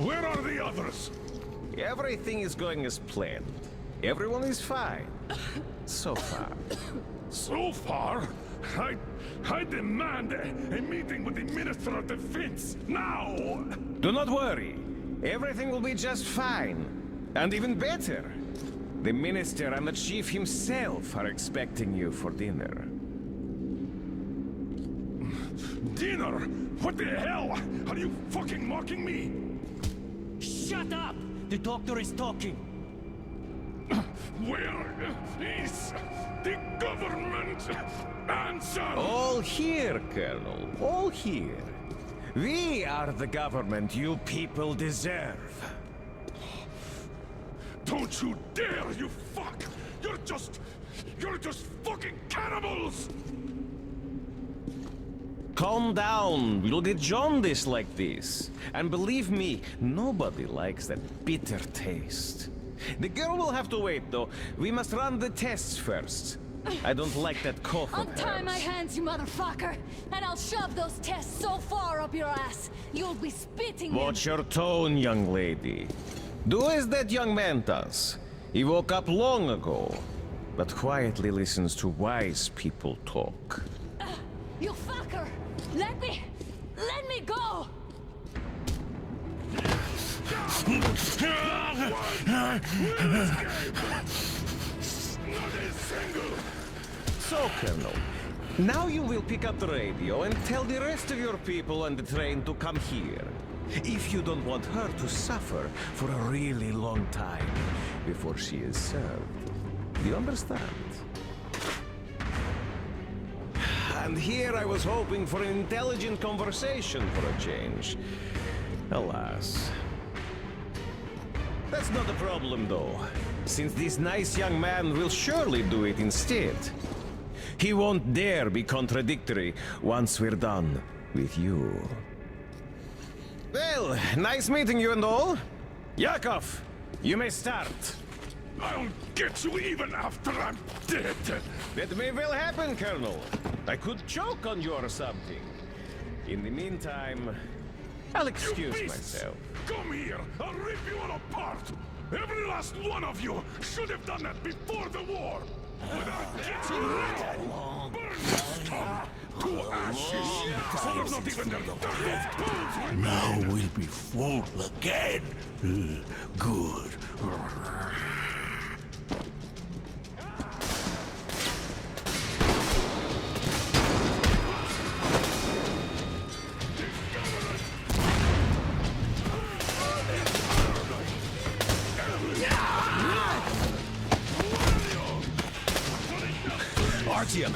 F: Where are the others?
R: Everything is going as planned. Everyone is fine. So far.
F: So far? I demand a meeting with the Minister of Defense, now!
R: Do not worry. Everything will be just fine. And even better. The Minister and the Chief himself are expecting you for dinner.
F: Dinner? What the hell? Are you fucking mocking me?
L: Shut up! The doctor is talking.
F: Where is the government? Answer!
R: All here, Colonel. All here. We are the government you people deserve.
F: Don't you dare, you fuck! You're just fucking cannibals!
R: Calm down. We'll get jaundice like this. And believe me, nobody likes that bitter taste. The girl will have to wait, though. We must run the tests first. I don't like that cough of
K: Untie
R: hers.
K: my hands, you motherfucker! And I'll shove those tests so far up your ass, you'll be spitting
R: Watch your tone, young lady. Do as that young man does. He woke up long ago, but quietly listens to wise people talk.
K: You fucker! Let me go!
R: So, Colonel, now you will pick up the radio and tell the rest of your people on the train to come here. If you don't want her to suffer for a really long time before she is served. Do you understand? And here I was hoping for an intelligent conversation for a change. Alas. That's not a problem, though, since this nice young man will surely do it instead. He won't dare be contradictory once we're done with you. Well, nice meeting you and all. Yakov, you may start.
F: I'll get you even after I'm dead.
R: That may well happen, Colonel. I could choke on you or something. In the meantime, I'll excuse myself.
F: Come here! I'll rip you all apart! Every last one of you should have done that before the war! But I'll get you now! Burn this scum to ashes! So there's not even their dirtiest bones!
M: Now we'll be full again. Good.
I: Artyom!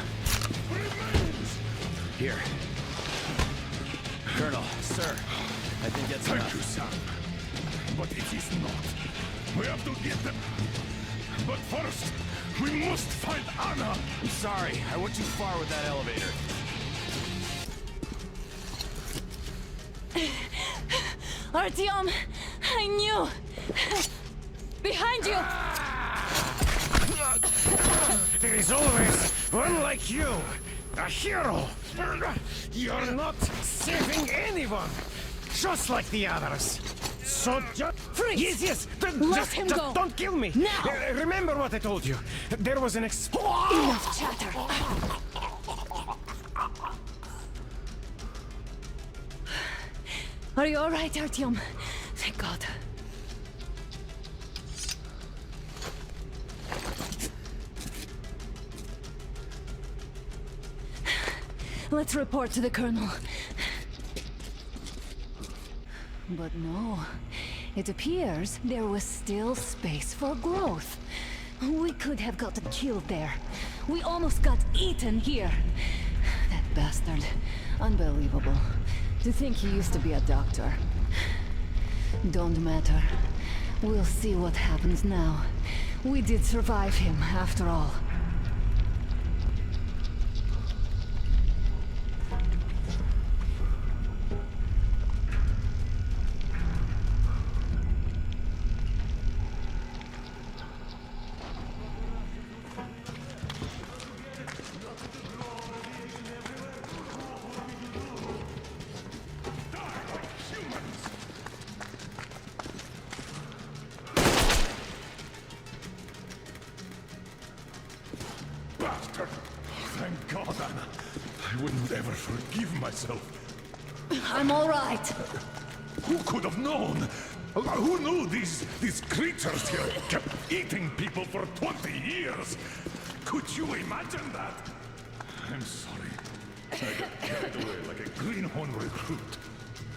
I: Here. Colonel, sir, I think that's
F: Thank
I: enough.
F: you, son. But it is not. We have to get them. But first, we must find Anna!
I: I'm sorry, I went too far with that elevator.
K: Artyom! I knew! Behind you!
R: There is always one like you, a hero. You're not saving anyone, just like the others. So just
K: freeze!
R: Yes.
K: Let him go.
R: Don't kill me.
K: Now.
R: Remember what I told you. There was an
K: Enough chatter. Are you all right, Artyom? Thank God.
E: Let's report to the Colonel. But no. It appears there was still space for growth. We could have gotten killed there. We almost got eaten here. That bastard. Unbelievable. To think he used to be a doctor. Don't matter. We'll see what happens now. We did survive him, after all.
F: Bastard! Thank God, Anna. I wouldn't ever forgive myself.
E: I'm all right.
F: Who could have known? Who knew these creatures here kept eating people for 20 years? Could you imagine that? I'm sorry. I got carried away like a greenhorn recruit.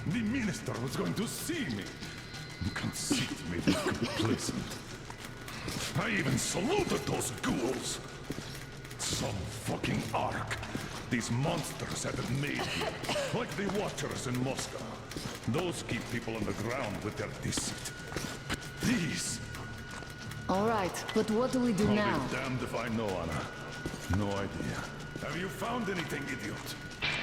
F: The minister was going to see me. Conceit made me complacent. I even saluted those ghouls. Some fucking ark. These monsters had it made here, like the Watchers in Moscow. Those keep people on the ground with their deceit. But these...
E: All right, but what do we do now?
F: I'll be damned if I know, Anna. No idea. Have you found anything, idiot?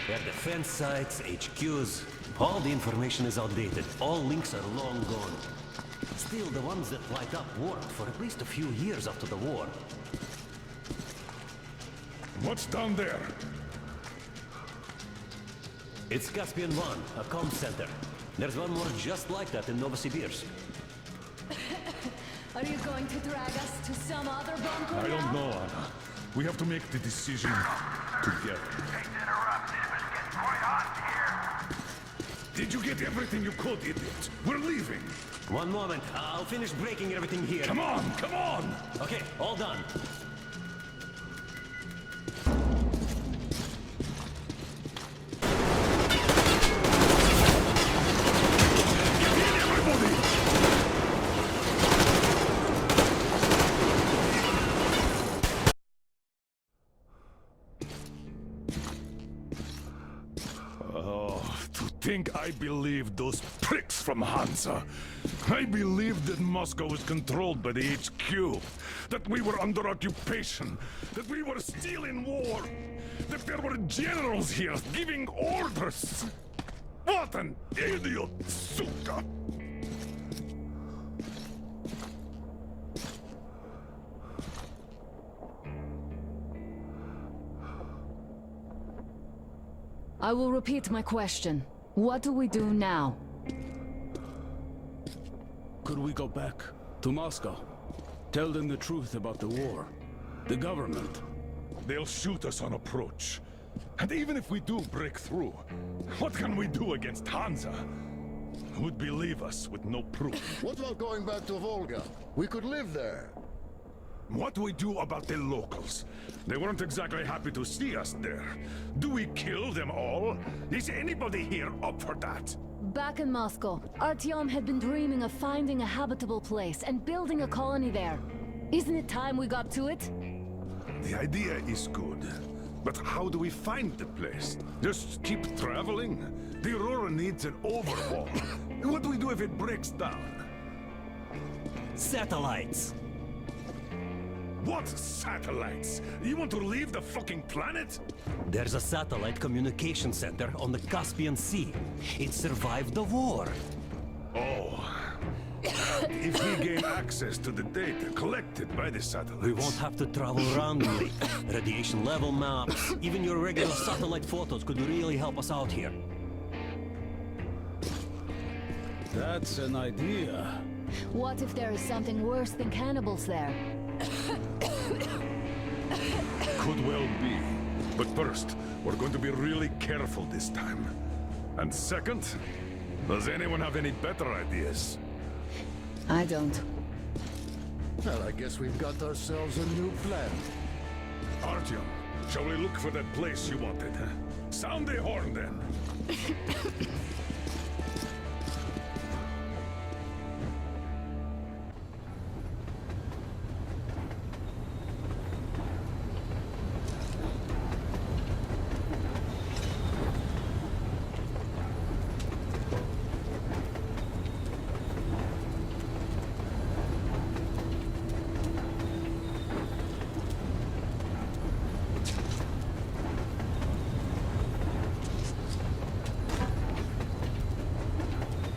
L: Their defense sites, HQs, all the information is outdated. All links are long gone. Still, the ones that light up worked for at least a few years after the war.
F: What's down there?
L: It's Caspian 1, a comm center. There's one more just like that in Novosibirsk.
E: Are you going to drag us to some other bunker
F: I don't know, Anna. We have to make the decision together. Did you get everything you could, idiot? We're leaving.
L: One moment. I'll finish breaking everything here.
F: Come on, come on!
L: Okay, all done.
F: I believed those pricks from Hansa. I believed that Moscow was controlled by the HQ, that we were under occupation, that we were still in war, that there were generals here giving orders. What an idiot, suka!
E: I will repeat my question. What do we do now?
O: Could we go back to Moscow? Tell them the truth about the war. The government.
F: They'll shoot us on approach. And even if we do break through, what can we do against Hansa? Who'd believe us with no proof?
S: What about going back to Volga? We could live there.
F: What do we do about the locals? They weren't exactly happy to see us there. Do we kill them all? Is anybody here up for that?
E: Back in Moscow, Artyom had been dreaming of finding a habitable place and building a colony there. Isn't it time we got to it?
F: The idea is good. But how do we find the place? Just keep traveling? The Aurora needs an overhaul. What do we do if it breaks down?
L: Satellites!
F: What satellites? You want to leave the fucking planet?
L: There's a satellite communication center on the Caspian Sea. It survived the war.
F: Oh. If we gain access to the data collected by the satellites...
L: We won't have to travel around really. Radiation level maps, even your regular satellite photos could really help us out here.
O: That's an idea.
E: What if there is something worse than cannibals there?
F: Could well be. But first, we're going to be really careful this time. And second, does anyone have any better ideas?
E: I don't.
S: Well, I guess we've got ourselves a new plan.
F: Artyom, shall we look for that place you wanted? Sound the horn then.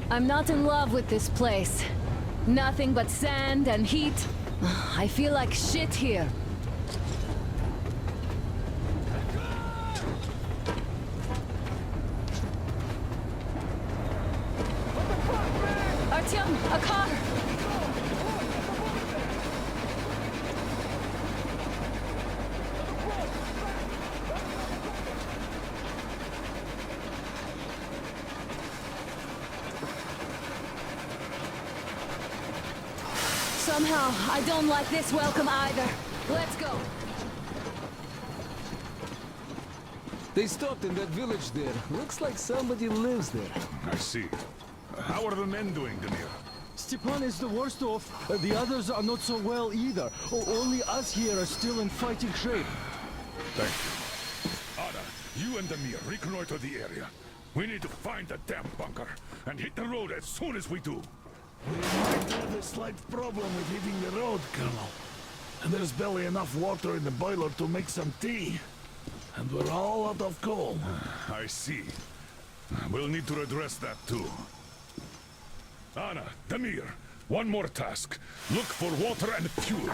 E: I'm not in love with this place. Nothing but sand and heat. I feel like shit here. Artyom, a car! Somehow, I don't like this welcome either. Let's go.
G: They stopped in that village there. Looks like somebody lives there.
F: I see. How are the men doing, Demir?
T: Stepan is the worst off. The others are not so well either. Only us here are still in fighting shape.
F: Thank you. Ada, you and Demir reconnoiter the area. We need to find the damn bunker and hit the road as soon as we do.
U: We might have a slight problem with hitting the road, Colonel. And there's barely enough water in the boiler to make some tea. And we're all out of coal.
F: I see. We'll need to address that too. Anna, Demir, one more task. Look for water and fuel.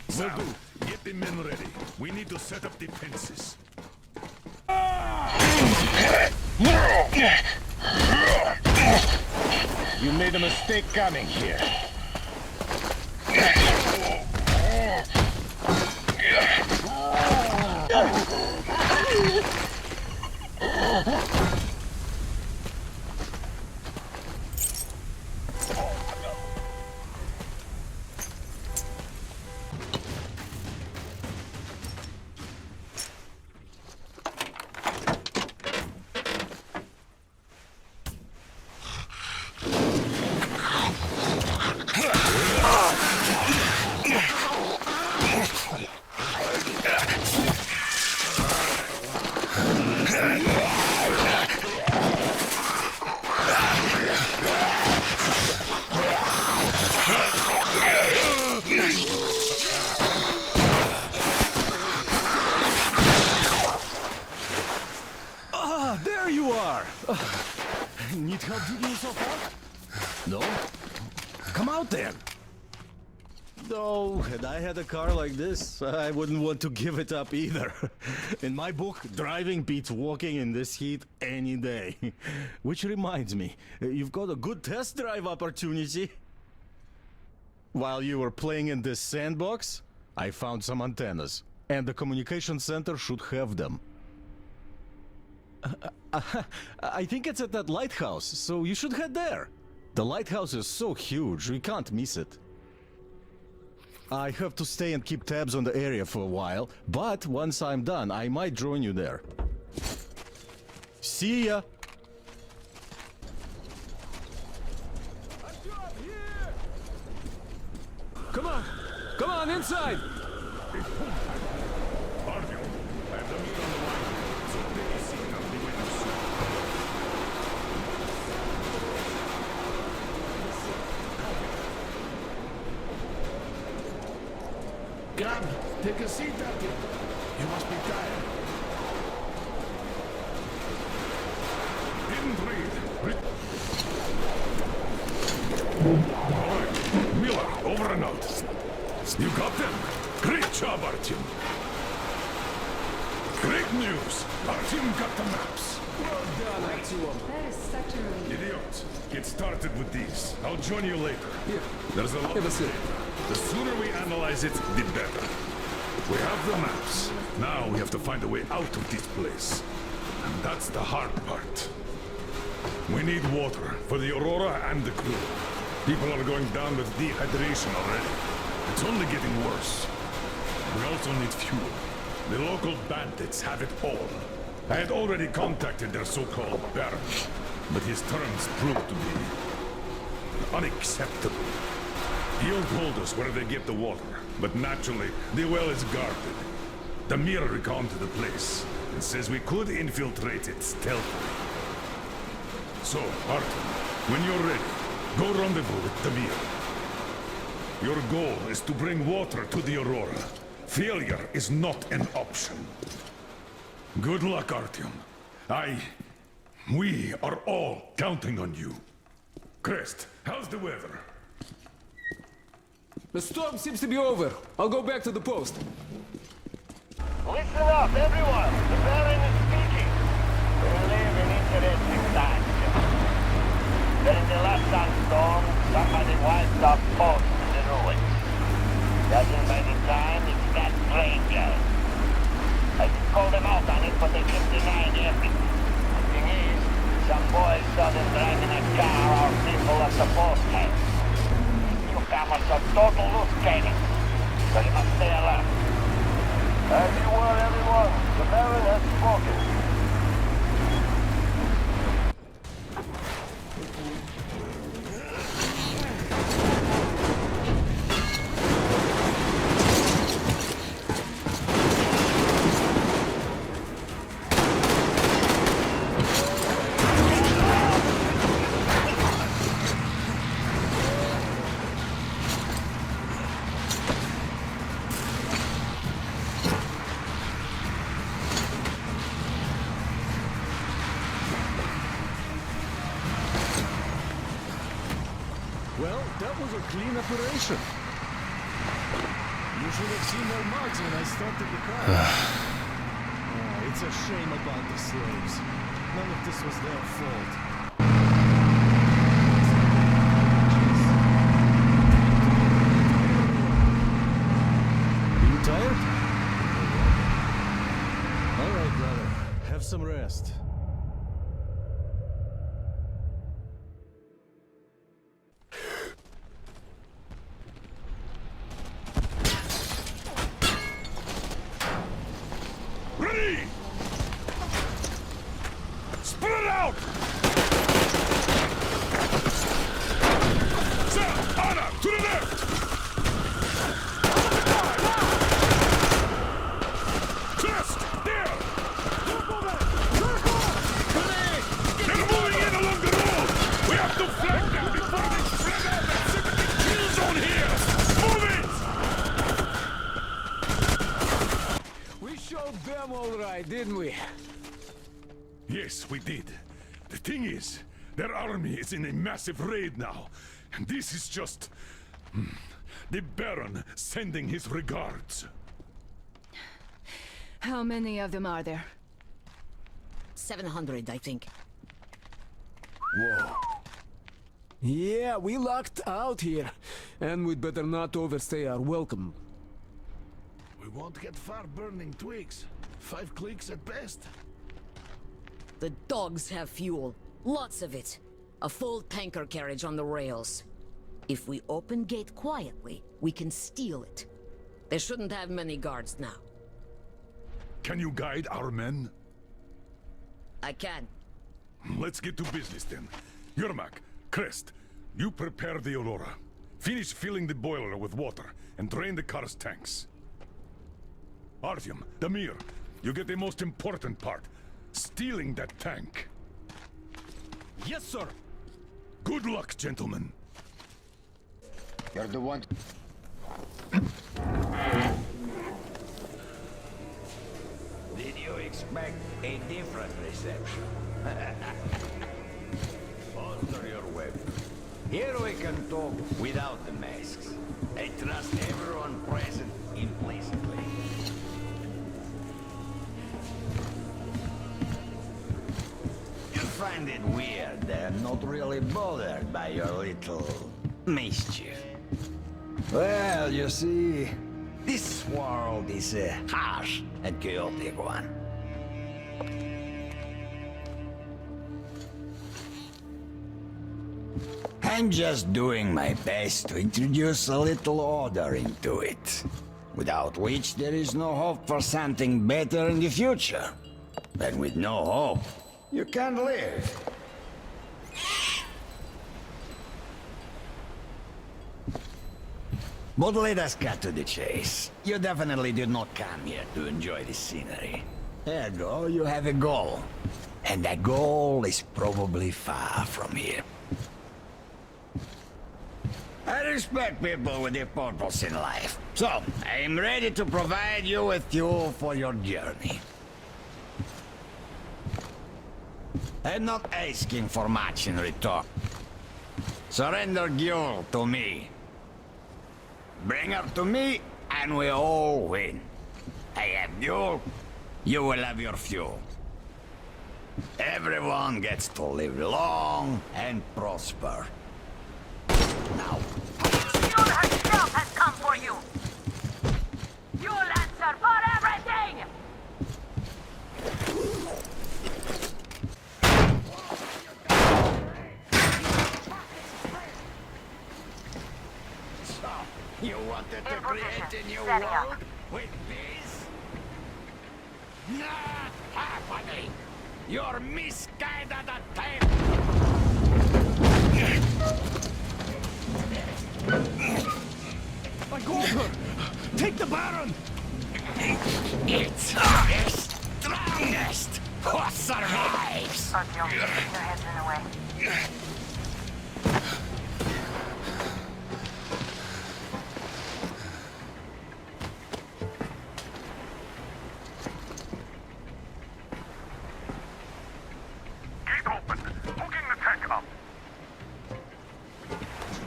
F: Sam, get the men ready. We need to set up defenses.
D: You made a mistake coming here.
T: There you are! Need help digging yourself out? No? Come out then! No, had I had a car like this, I wouldn't want to give it up either. In my book, driving beats walking in this heat any day. Which reminds me, you've got a good test drive opportunity. While you were playing in this sandbox, I found some antennas, and the communication center should have them. I think it's at that lighthouse, so you should head there. The lighthouse is so huge, we can't miss it. I have to stay and keep tabs on the area for a while, but once I'm done, I might join you there. See ya!
G: Come on! Come on, inside!
F: Artyom, I have the meat on the line. So take a seat and be with us.
U: Come, take a seat, Artyom. You must be tired.
F: Didn't read. All right, Miller, over and out. You got them? Great job, Artyom. Great news! Artyom got the maps.
G: Well done, Artyom.
Q: That is such a relief.
F: Idiot, get started with these. I'll join you later.
G: Here.
F: There's a lot
G: Have a
F: of
G: seat.
F: The sooner we analyze it, the better. We have the maps. Now we have to find a way out of this place. And that's the hard part. We need water for the Aurora and the crew. People are going down with dehydration already. It's only getting worse. We also need fuel. The local bandits have it all. I had already contacted their so-called Baron, but his terms proved to be unacceptable. He'll told us where they get the water, but naturally, the well is guarded. The mirror reconnaissed the place, and says we could infiltrate it stealthily. So, Artyom, when you're ready, go rendezvous with the mirror. Your goal is to bring water to the Aurora. Failure is not an option. Good luck, Artyom. We are all counting on you. Crest, how's the weather?
G: The storm seems to be over. I'll go back to the post.
D: Listen up, everyone. The Baron is speaking. We live in interesting times. During the last sandstorm, somebody wiped up most of the ruins. Judging by the time, it's that Rangers. I did call them out on it, but they kept denying everything. The thing is, some boys saw them driving a car our people at the post had. Newcomers are total loose cannons, so you must stay alert. As you were, everyone, the Baron has spoken.
T: Well, that was a clean operation. You should have seen their marks when I started the car. Oh, it's a shame about the slaves. None of this was their fault. You tired? All right, brother. Have some rest.
F: Ready! Spread out! Sir, Anna, to the left! Crest, there! They're moving in along the road! We have to flank them before they spread out and set the kill zone here! Move it!
G: We showed them all right, didn't we?
F: Yes, we did. The thing is, their army is in a massive raid now. And this is just... the Baron sending his regards.
E: How many of them are there?
H: 700, I think.
G: Whoa. Yeah, we lucked out here. And we'd better not overstay our welcome.
U: We won't get far burning twigs. 5 clicks at best.
H: The dogs have fuel. Lots of it. A full tanker carriage on the rails. If we open gate quietly, we can steal it. They shouldn't have many guards now.
F: Can you guide our men?
H: I can.
F: Let's get to business then. Yermak, Crest, you prepare the Aurora. Finish filling the boiler with water and drain the car's tanks. Artyom, Damir, you get the most important part. Stealing that tank.
T: Yes, sir.
F: Good luck, gentlemen.
A: You're the one.
M: Did you expect a different reception? Alter your weapon. Here we can talk without the masks. I trust everyone present implicitly. You find it weird they're not really bothered by your little mischief. Well, you see, this world is a harsh and chaotic one. I'm just doing my best to introduce a little order into it, without which there is no hope for something better in the future.
A: And with no hope, you can't live. But let us cut to the chase. You definitely did not come here to enjoy the scenery. Ergo, you have a goal. And that goal is probably far from here. I respect people with their purpose in life. So, I am ready to provide you with fuel for your journey. I'm not asking for much in return. Surrender Ural to me. Bring her to me, and we all win. I have Ural, you will have your fuel. Everyone gets to live long and prosper. Now.
J: Ural herself has come for you! You'll answer for everything!
A: So, you wanted to create a new world with this? Not happening! You're misguided attempt!
C: My Golfer! Take the Baron!
A: It's the strongest who survives!
J: Artyom, your head's in the way.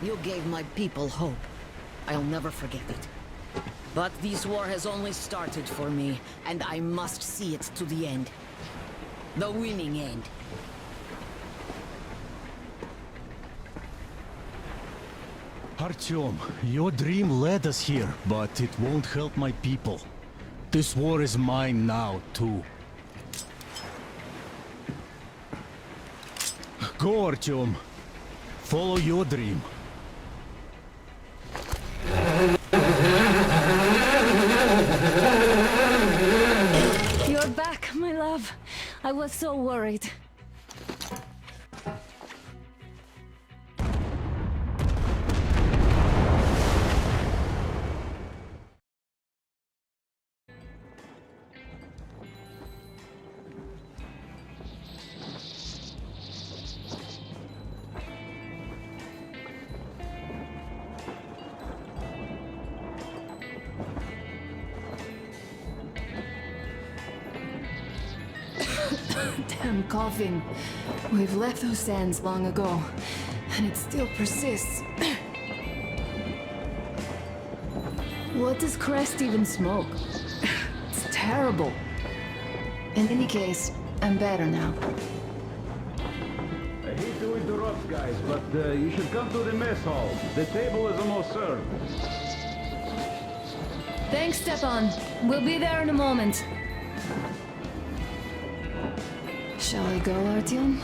H: You gave my people hope. I'll never forget it. But this war has only started for me, and I must see it to the end. The winning end.
T: Artyom, your dream led us here, but it won't help my people. This war is mine now, too. Go, Artyom. Follow your dream.
E: You're back, my love. I was so worried. Damn coughing. We've left those sands long ago, and it still persists. What does Crest even smoke? It's terrible. In any case, I'm better now.
O: I hate to interrupt, guys, but you should come to the mess hall. The table is almost served.
E: Thanks, Stepan. We'll be there in a moment. Shall we go, Artyom?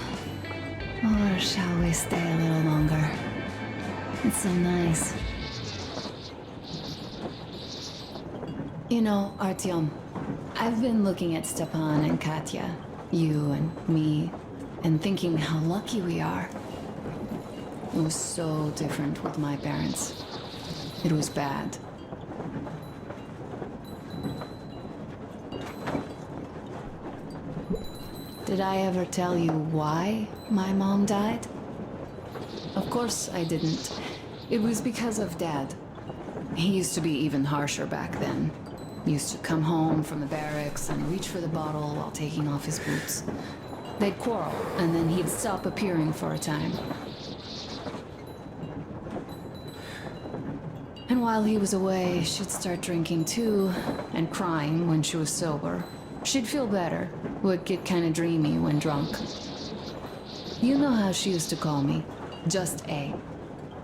E: Or shall we stay a little longer? It's so nice. You know, Artyom, I've been looking at Stepan and Katya, you and me, and thinking how lucky we are. It was so different with my parents. It was bad. Did I ever tell you why my mom died? Of course I didn't. It was because of Dad. He used to be even harsher back then. He used to come home from the barracks and reach for the bottle while taking off his boots. They'd quarrel, and then he'd stop appearing for a time. And while he was away, she'd start drinking too, and crying when she was sober. She'd feel better, would get kinda dreamy when drunk. You know how she used to call me? Just A.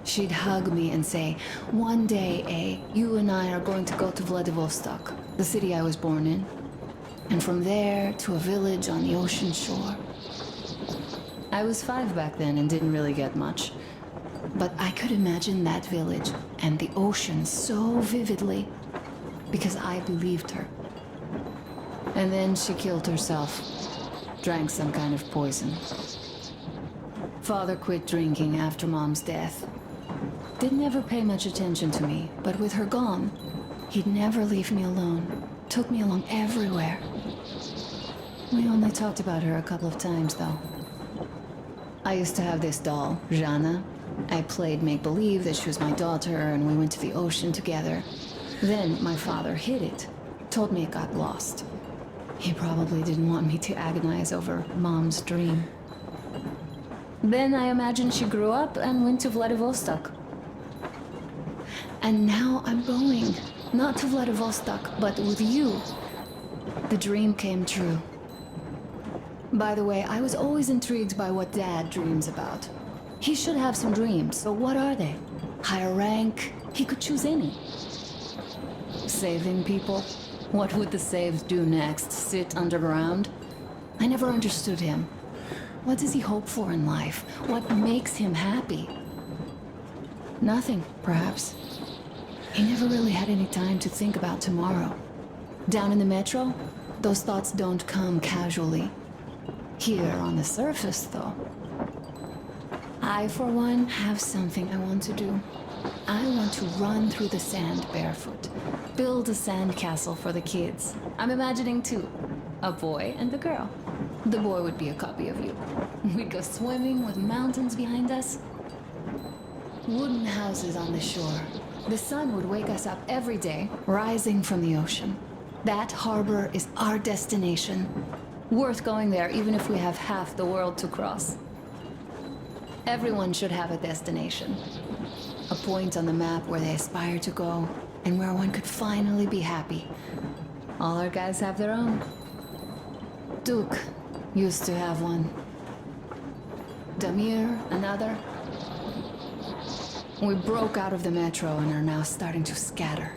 E: She'd hug me and say, "One day, A, you and I are going to go to Vladivostok, the city I was born in. And from there to a village on the ocean shore." I was 5 back then and didn't really get much. But I could imagine that village and the ocean so vividly, because I believed her. And then she killed herself. Drank some kind of poison. Father quit drinking after Mom's death. Didn't ever pay much attention to me, but with her gone, he'd never leave me alone. Took me along everywhere. We only talked about her a couple of times, though. I used to have this doll, Jana. I played make-believe that she was my daughter, and we went to the ocean together. Then my father hid it. Told me it got lost. He probably didn't want me to agonize over Mom's dream. Then I imagine she grew up and went to Vladivostok. And now I'm going. Not to Vladivostok, but with you. The dream came true. By the way, I was always intrigued by what Dad dreams about. He should have some dreams, so what are they? Higher rank? He could choose any. Saving people? What would the saved do next? Sit underground? I never understood him. What does he hope for in life? What makes him happy? Nothing, perhaps. He never really had any time to think about tomorrow. Down in the metro, those thoughts don't come casually. Here on the surface, though. I, for one, have something I want to do. I want to run through the sand barefoot. Build a sandcastle for the kids. I'm imagining two. A boy and a girl. The boy would be a copy of you. We'd go swimming with mountains behind us. Wooden houses on the shore. The sun would wake us up every day, rising from the ocean. That harbor is our destination. Worth going there even if we have half the world to cross. Everyone should have a destination. A point on the map where they aspire to go, and where one could finally be happy. All our guys have their own. Duke used to have one. Damir, another. We broke out of the metro and are now starting to scatter.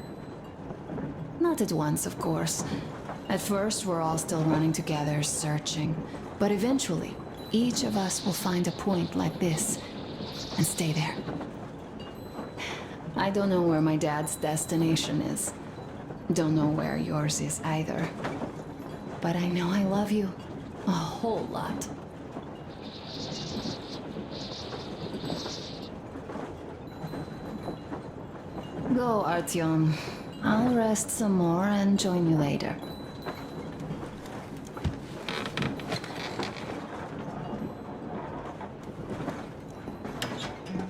E: Not at once, of course. At first, we're all still running together, searching. But eventually, each of us will find a point like this and stay there. I don't know where my dad's destination is. Don't know where yours is either. But I know I love you a whole lot. Go, Artyom. I'll rest some more and join you later.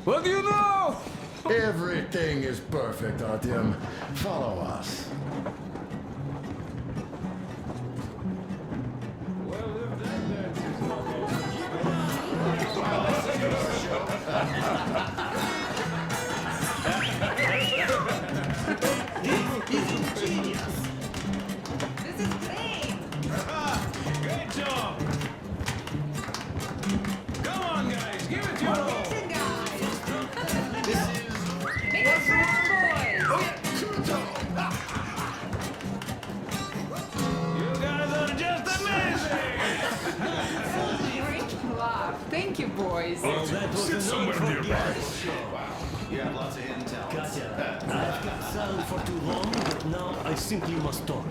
C: What do you know?
S: Everything is perfect, Artyom. Follow us.
C: Great job! Come on, guys, give it your all!
K: Make it strong, boys!
C: You guys are just amazing!
Q: Great job. Thank you, boys.
F: Well, sit somewhere nearby.
L: You have lots of hidden talents. Gotcha. I've kept silent for too long, but now I simply must talk.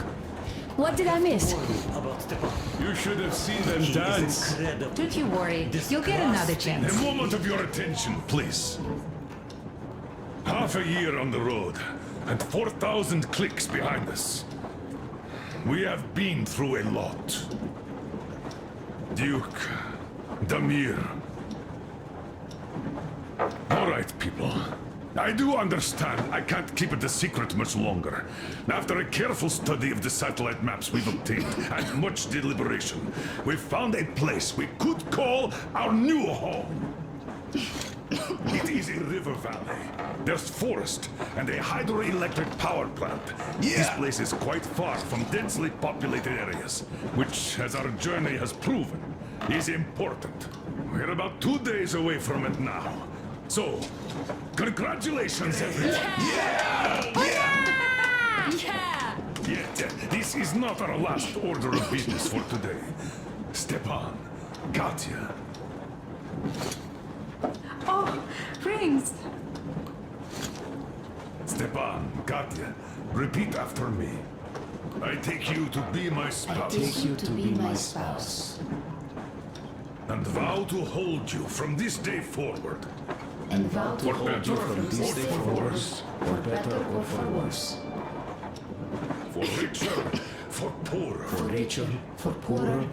E: What did I miss?
L: About Stepan.
F: You should have seen them
L: He
F: dance.
L: is incredible.
Q: Don't you worry. You'll get another
F: A
Q: chance.
F: moment of your attention, please. Half a year on the road, and 4,000 clicks behind us. We have been through a lot. Duke, Damir. All right, people. I do understand I can't keep it a secret much longer. After a careful study of the satellite maps we've obtained, and much deliberation, we've found a place we could call our new home. It is a river valley. There's forest and a hydroelectric power plant. This place is quite far from densely populated areas, which, as our journey has proven, is important. We're about 2 days away from it now. So, congratulations, everyone! Yet, this is not our last order of business for today. Stepan, Katya.
Q: Oh, rings.
F: Stepan, Katya, repeat after me. I take you to be my spouse.
Q: I take you to be my spouse.
F: and vow to hold you from this day forward.
N: And vow to
F: For
N: hold you
F: better
N: from this day
F: or for
N: forward,
F: worse.
N: for better or for worse.
F: For richer, for poorer.
N: For richer, for poorer.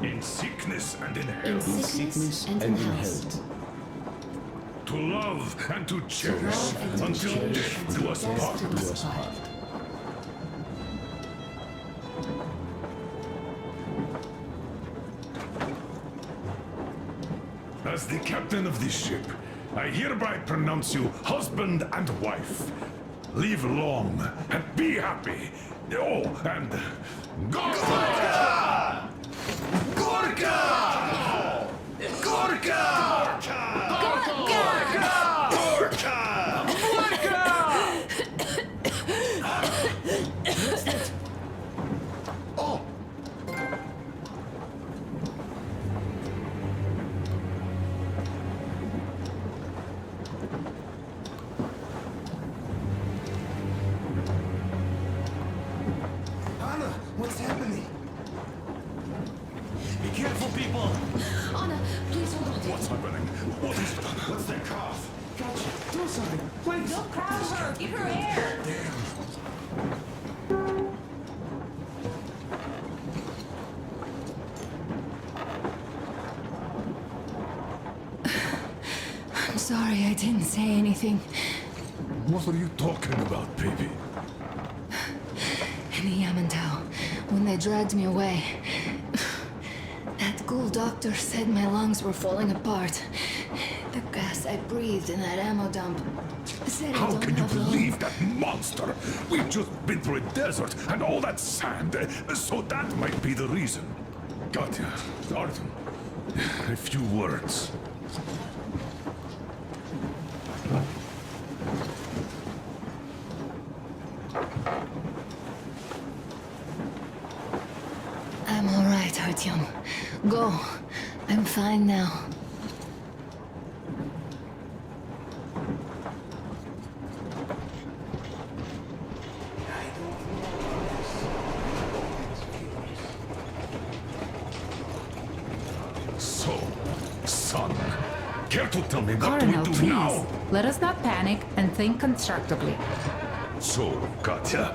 F: In sickness and in
N: In
F: health.
N: sickness and in health.
F: To love and to cherish
N: and to
F: until
N: cherish
F: death
N: until
F: do us
N: death
F: part.
N: do us part.
F: As the captain of this ship, I hereby pronounce you husband and wife. Live long and be happy. Oh, and Gorka! Gorka! Gorka!
S: Oh!
M: Anna, what's happening? Be careful, people!
K: Anna, please hold on.
F: What's happening? What is it?
M: What's that cough?
K: Gotcha. Do something. Please. Don't crowd her. Give her air.
E: I'm sorry I didn't say anything.
F: What are you talking about, baby?
E: In the Yamantau, when they dragged me away, that ghoul doctor said my lungs were falling apart. The gas I breathed in that ammo dump said I
F: How
E: don't
F: can you
E: have long.
F: believe that monster? We've just been through a desert and all that sand, so that might be the reason. Katya, Artyom, a few words.
E: I'm all right, Artyom. Go. I'm fine now.
F: So, son, care to tell me what
Q: Colonel,
F: do we do
Q: please.
F: now?
Q: Let us not panic and think constructively.
F: So, Katya,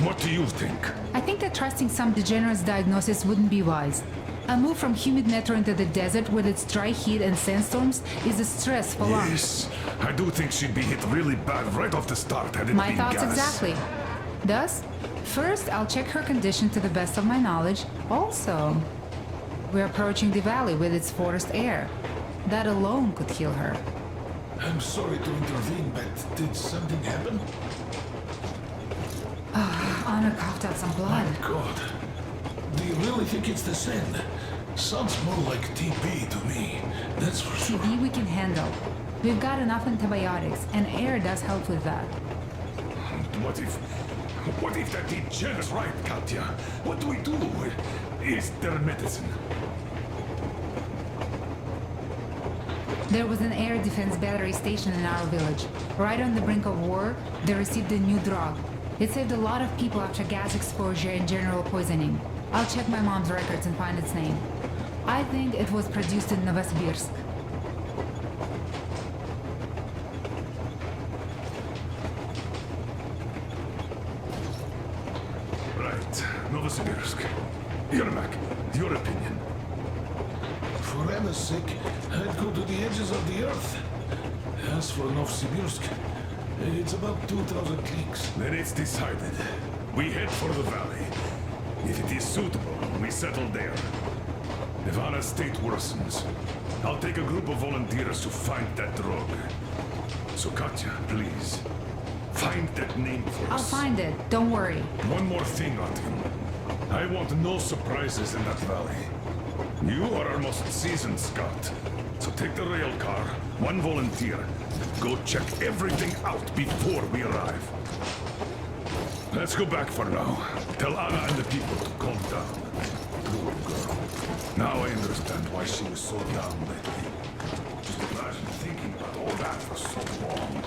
F: what do you think?
Q: I think that trusting some degenerate's diagnosis wouldn't be wise. A move from humid metro into the desert with its dry heat and sandstorms is a stress for lungs.
F: Yes, I do think she'd be hit really bad right off the start had it
Q: My
F: been
Q: thoughts
F: gas.
Q: exactly. Thus, first I'll check her condition to the best of my knowledge. Also, we're approaching the valley with its forest air. That alone could heal her.
U: I'm sorry to intervene, but did something happen?
Q: Anna coughed out some blood.
U: My God. Do you really think it's the sand? Sounds more like TB to me. That's for sure.
Q: TB we can handle. We've got enough antibiotics, and air does help with that.
F: What if that degenerate's right, Katya? What do we do? Is there medicine?
Q: There was an air defense battery station in our village. Right on the brink of war, they received a new drug. It saved a lot of people after gas exposure and general poisoning. I'll check my mom's records and find its name. I think it was produced in Novosibirsk.
F: Right, Novosibirsk. Yermak, your opinion?
U: For Anna's sake, I'd go to the edges of the earth. As for Novosibirsk, it's about 2,000 cliques.
F: Then it's decided. We head for the valley. If it is suitable, we settle there. If Anna's state worsens, I'll take a group of volunteers to find that drug. So Katya, please, find that name for
Q: I'll
F: us.
Q: find it, don't worry.
F: One more thing, Artyom. I want no surprises in that valley. You are our most seasoned scout. So take the rail car, one volunteer. Go check everything out before we arrive. Let's go back for now. Tell Anna and the people to calm down. Good girl. Now I understand why she was so down lately. Just imagine thinking about all that for so long.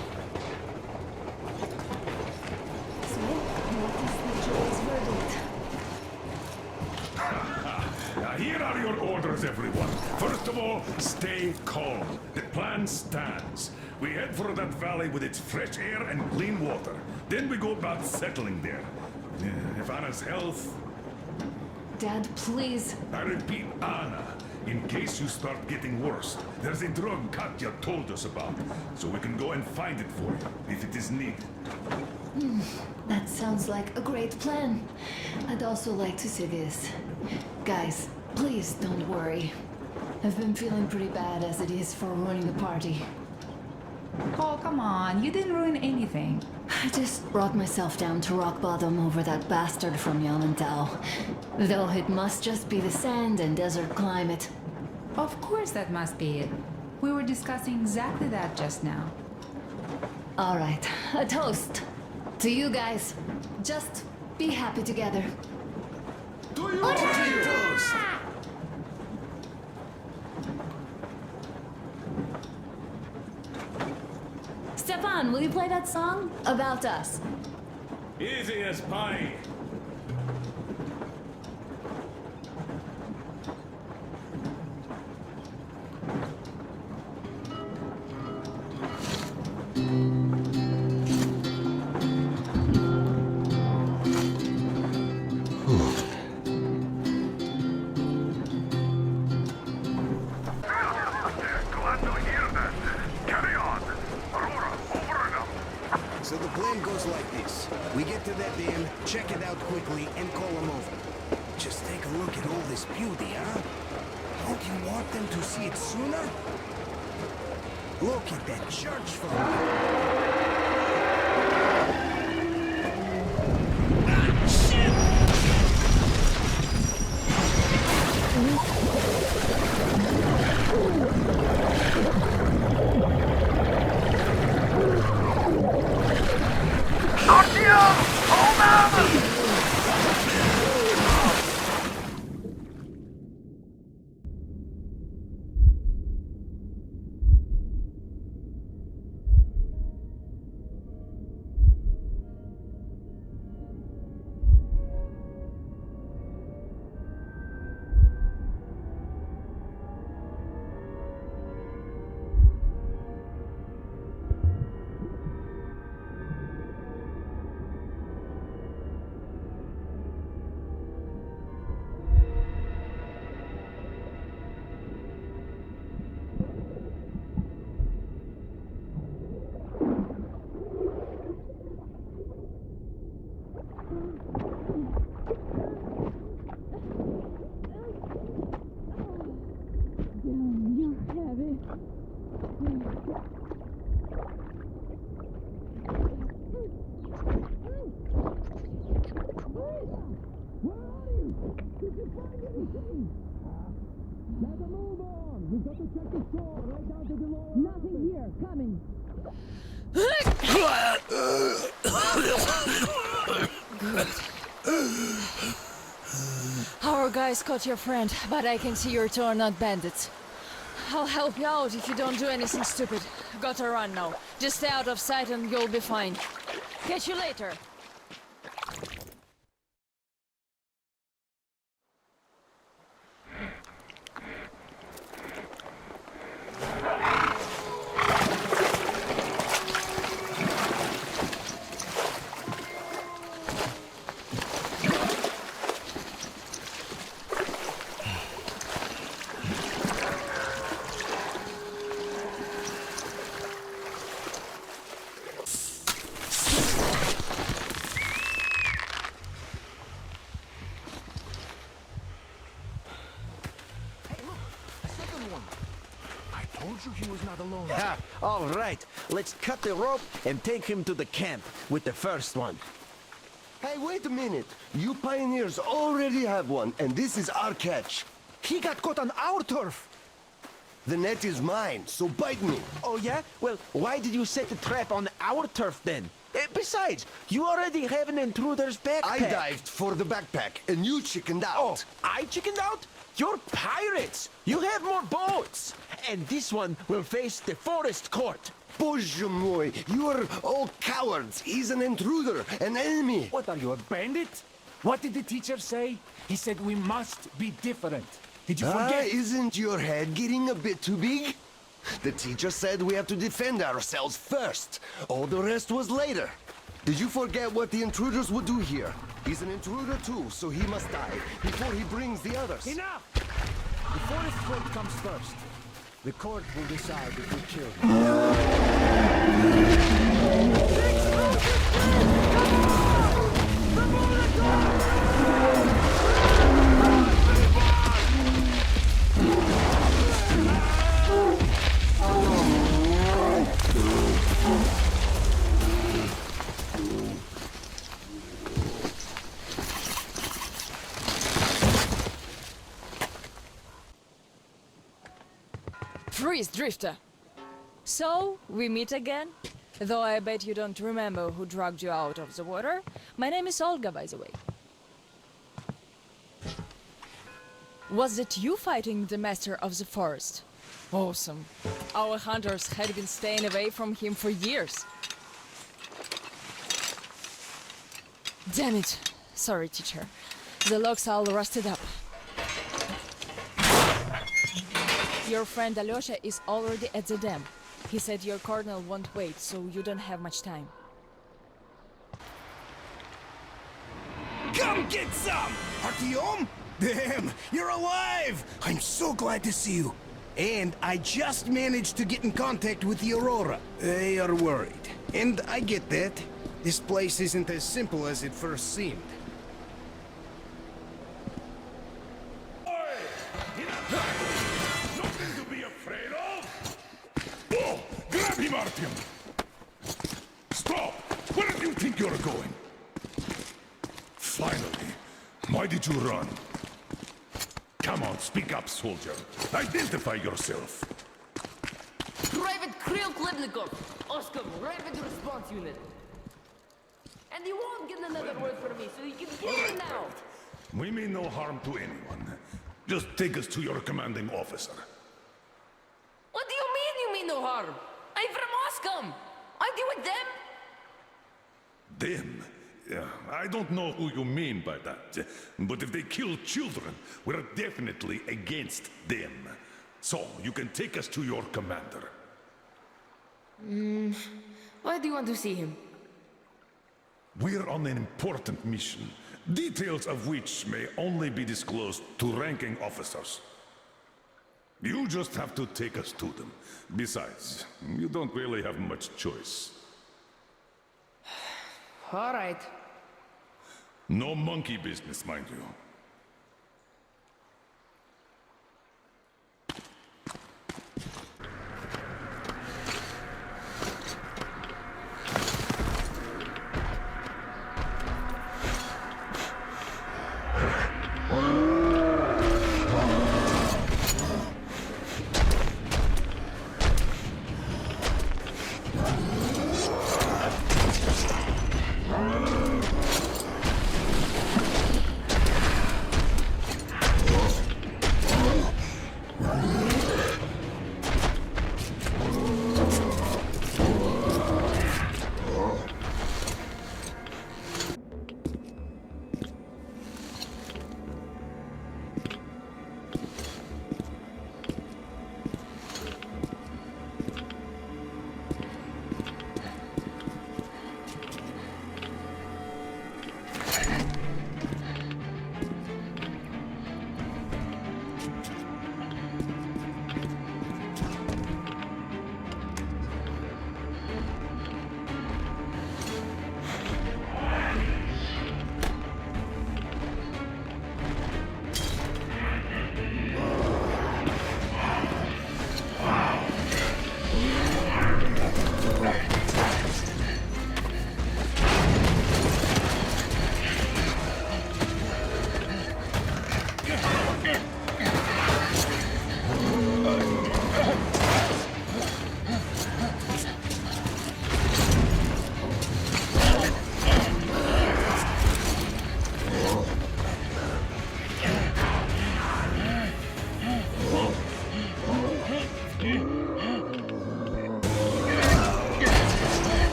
E: So, what is the jury's verdict?
F: Now here are your orders, everyone. calm. The plan stands. We head for that valley with its fresh air and clean water. Then we go about settling there. If Anna's health...
E: Dad, please.
F: I repeat, Anna. In case you start getting worse, there's a drug Katya told us about. So we can go and find it for you, if it is needed.
E: That sounds like a great plan. I'd also like to say this. Guys, please don't worry. I've been feeling pretty bad as it is for ruining the party.
Q: Oh, come on. You didn't ruin anything.
E: I just brought myself down to rock bottom over that bastard from Yamantau. Though it must just be the sand and desert climate.
Q: Of course that must be it. We were discussing exactly that just now.
E: All right, a toast. To you guys. Just be happy together.
S: To you, toast!
E: Stefan, will you play that song? About us.
O: Easy as pie.
F: Glad to hear that. Carry on. Aurora, over and out.
B: So the plan goes like this. We get to that dam, check it out quickly, and call them over. Just take a look at all this beauty, huh? Don't you want them to see it sooner? Look at that church from
M: Artyom! Hold on!
K: Nothing here. Coming.
V: Our guys caught your friend, but I can see your two are not bandits. I'll help you out if you don't do anything stupid. Gotta run now. Just stay out of sight and you'll be fine. Catch you later.
B: He was not alone. All right, let's cut the rope and take him to the camp with the first one.
W: Hey, wait a minute. You pioneers already have one, and this is our catch.
B: He got caught on our turf.
W: The net is mine, so bite me.
B: Oh, yeah? Well, why did you set the trap on our turf then? Besides, you already have an intruder's backpack.
W: I dived for the backpack, and you chickened out.
B: Oh, I chickened out? You're pirates! You have more boats! And this one will face the forest court.
W: Bоже mой, you are all cowards. He's an intruder, an enemy.
X: What are you, a bandit? What did the teacher say? He said we must be different. Did you forget?
W: Isn't your head getting a bit too big? The teacher said we have to defend ourselves first. All the rest was later. Did you forget what the intruders would do here? He's an intruder too, so he must die before he brings the others.
X: Enough! The forest folk comes first. The court will decide if we kill him.
V: Freeze, Drifter! So, we meet again? Though I bet you don't remember who dragged you out of the water. My name is Olga, by the way. Was it you fighting the Master of the Forest? Awesome. Our hunters had been staying away from him for years. Damn it. Sorry, teacher. The logs all rusted up. Your friend Alyosha is already at the dam. He said your colonel won't wait, so you don't have much time.
B: Come get some! Artyom? Damn, you're alive! I'm so glad to see you. And I just managed to get in contact with the Aurora. They are worried. And I get that. This place isn't as simple as it first seemed.
F: Nothing to be afraid of! Oh, grab him, Artyom! Stop! Where do you think you're going? Finally, why did you run? Come on, speak up, soldier. Identify yourself.
D: Private Kryl Klebnikov, Oscar, Rapid Response Unit. And you won't get another word from me, so you can get it now.
F: We mean no harm to anyone. Just take us to your commanding officer.
D: What do you mean no harm? I'm from Oscom. Aren't you with them?
F: Them? Yeah, I don't know who you mean by that. But if they kill children, we're definitely against them. So, you can take us to your commander.
D: Why do you want to see him?
F: We're on an important mission, details of which may only be disclosed to ranking officers. You just have to take us to them. Besides, you don't really have much choice.
D: All right.
F: No monkey business, mind you.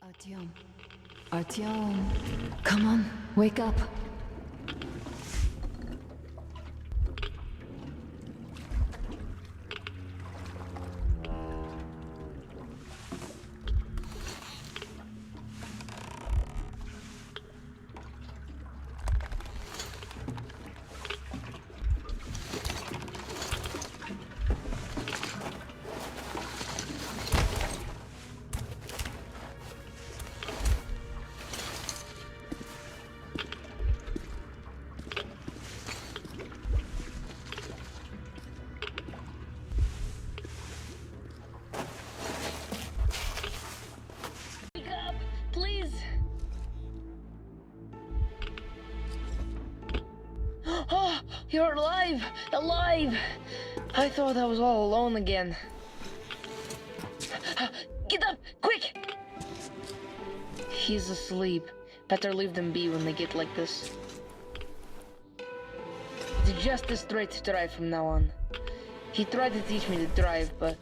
E: Artyom. Artyom. Come on, wake up.
K: Please! Oh, you're alive! Alive! I thought I was all alone again. Get up! Quick! He's asleep. Better leave them be when they get like this. It's just a straight drive from now on. He tried to teach me to drive, but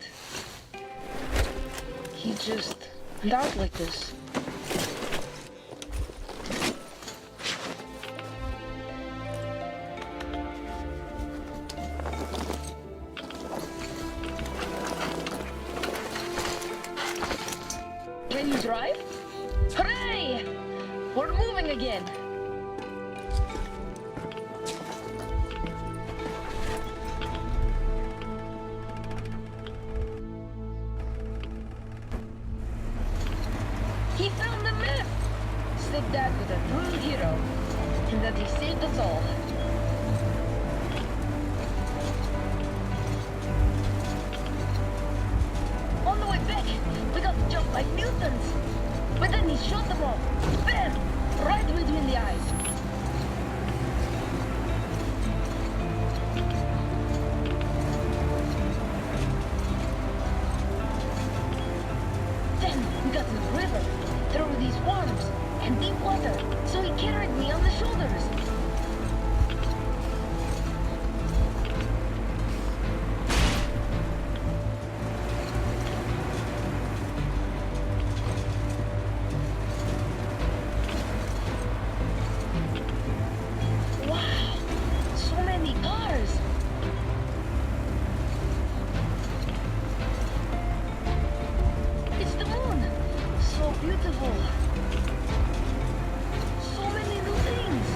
K: he just went out like this. Can you drive? Hooray! We're moving again! He found the map! Said that was a true hero, and that he saved us all. On the way back, we got jumped by mutants. But then he shot them all. Bam! Right between the eyes. Then we got to the river. There were these worms and deep water, so he carried me on the shoulders. Wow, so many cars. It's the moon. So beautiful. So many new things.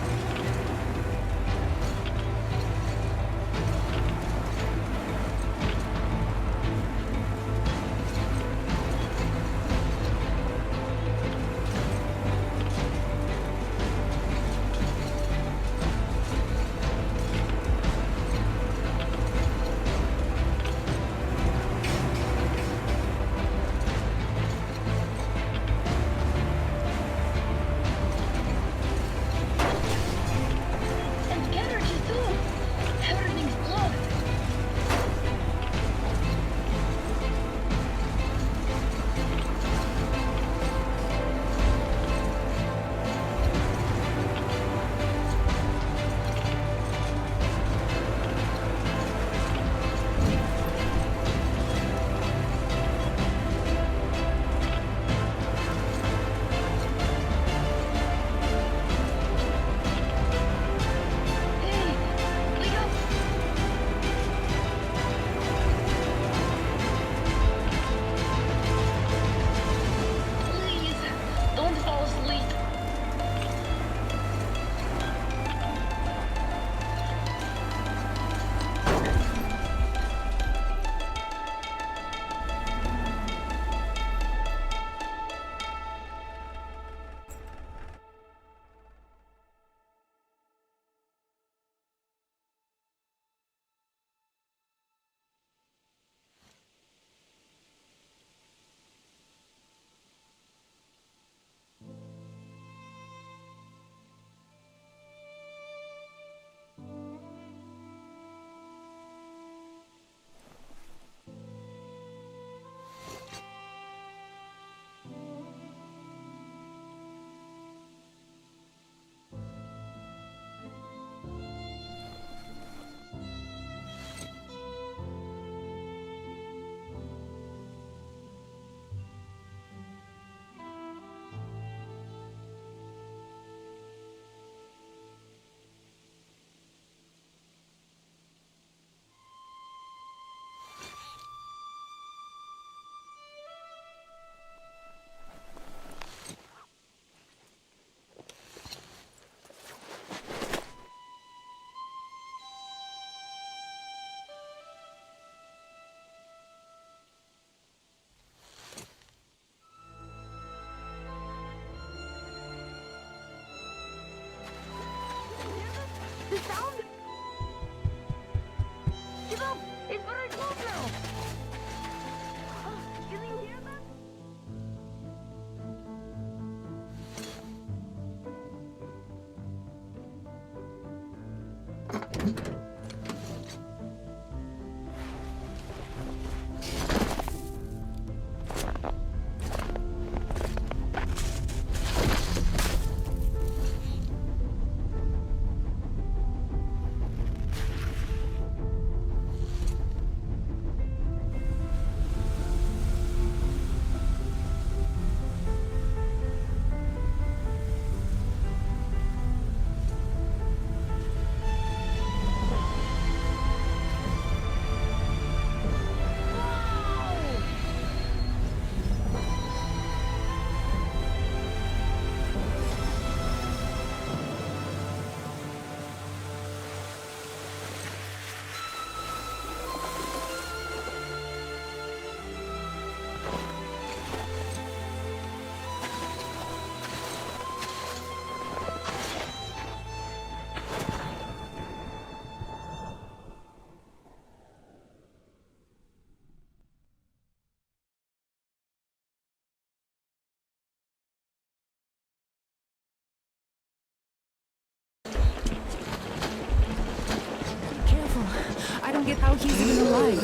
Q: get how he's even alive.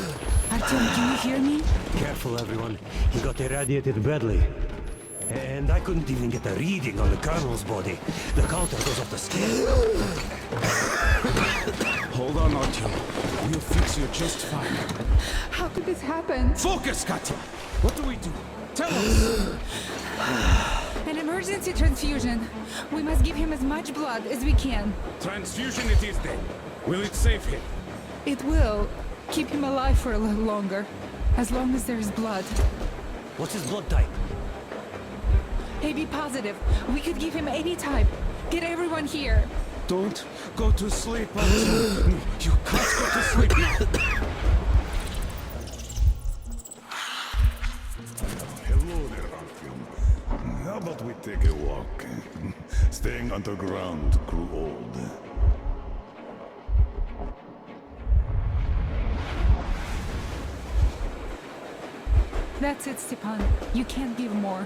Q: Artyom, can you hear me?
L: Careful, everyone. He got irradiated badly. And I couldn't even get a reading on the Colonel's body. The counter goes off the scale.
C: Hold on, Artyom. We'll fix you just fine.
Q: How could this happen?
C: Focus, Katya! What do we do? Tell us!
Q: An emergency transfusion. We must give him as much blood as we can.
O: Transfusion it is then. Will it save him?
Q: It will keep him alive for a little longer. As long as there is blood.
L: What's his blood type?
Q: AB positive. We could give him any type. Get everyone here.
C: Don't go to sleep, Artyom. You can't go to sleep now.
F: Hello there, Artyom. How about we take a walk? Staying underground grew old.
Q: That's it, Stepan. You can't give more.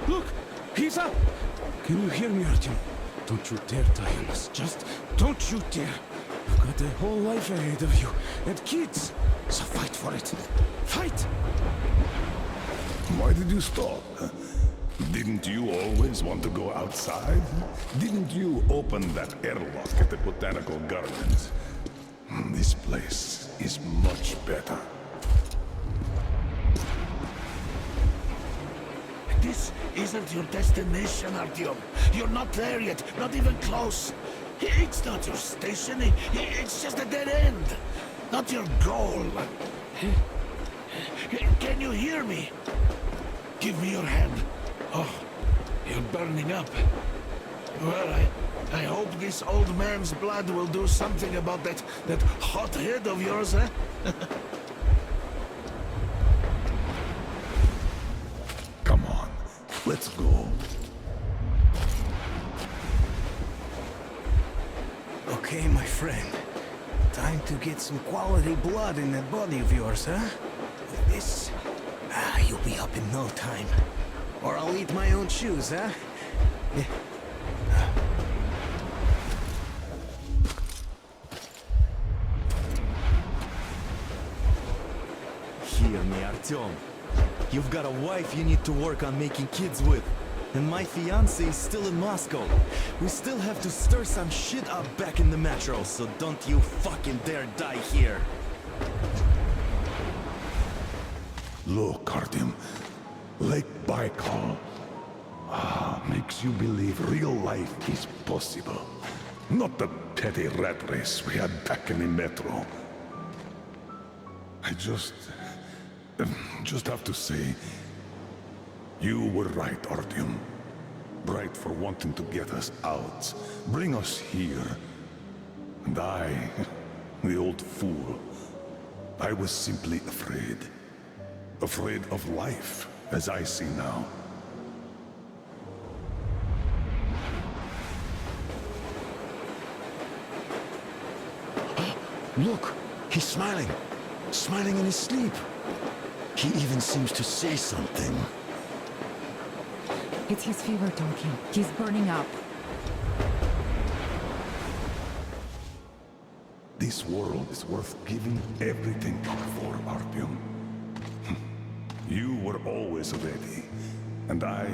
C: Look! He's up! Can you hear me, Artyom? Don't you dare die on us. Just don't you dare. You've got a whole life ahead of you. And kids. So fight for it. Fight!
F: Why did you stop? Didn't you always want to go outside? Didn't you open that airlock at the Botanical Gardens? This place is much better.
U: This isn't your destination, Artyom. You're not there yet, not even close. It's not your station, it's just a dead end. Not your goal. Can you hear me? Give me your hand. Oh, you're burning up. Well, I hope this old man's blood will do something about that hot head of yours, eh?
F: Come on, let's go.
B: Okay, my friend. Time to get some quality blood in that body of yours, huh? With this, you'll be up in no time. Or I'll eat my own shoes, huh?
T: Hear me, Artyom. You've got a wife you need to work on making kids with. And my fiancé is still in Moscow. We still have to stir some shit up back in the metro, so don't you fucking dare die here.
F: Look, Artyom. Lake Baikal. Makes you believe real life is possible. Not the petty rat race we had back in the metro. I just have to say, you were right, Artyom. Right for wanting to get us out, bring us here. And I, the old fool, I was simply afraid. Afraid of life, as I see now.
G: Look, he's smiling. Smiling in his sleep. He even seems to say something.
Q: It's his fever talking. He's burning up.
F: This world is worth giving everything up for, Artyom. You were always ready, and I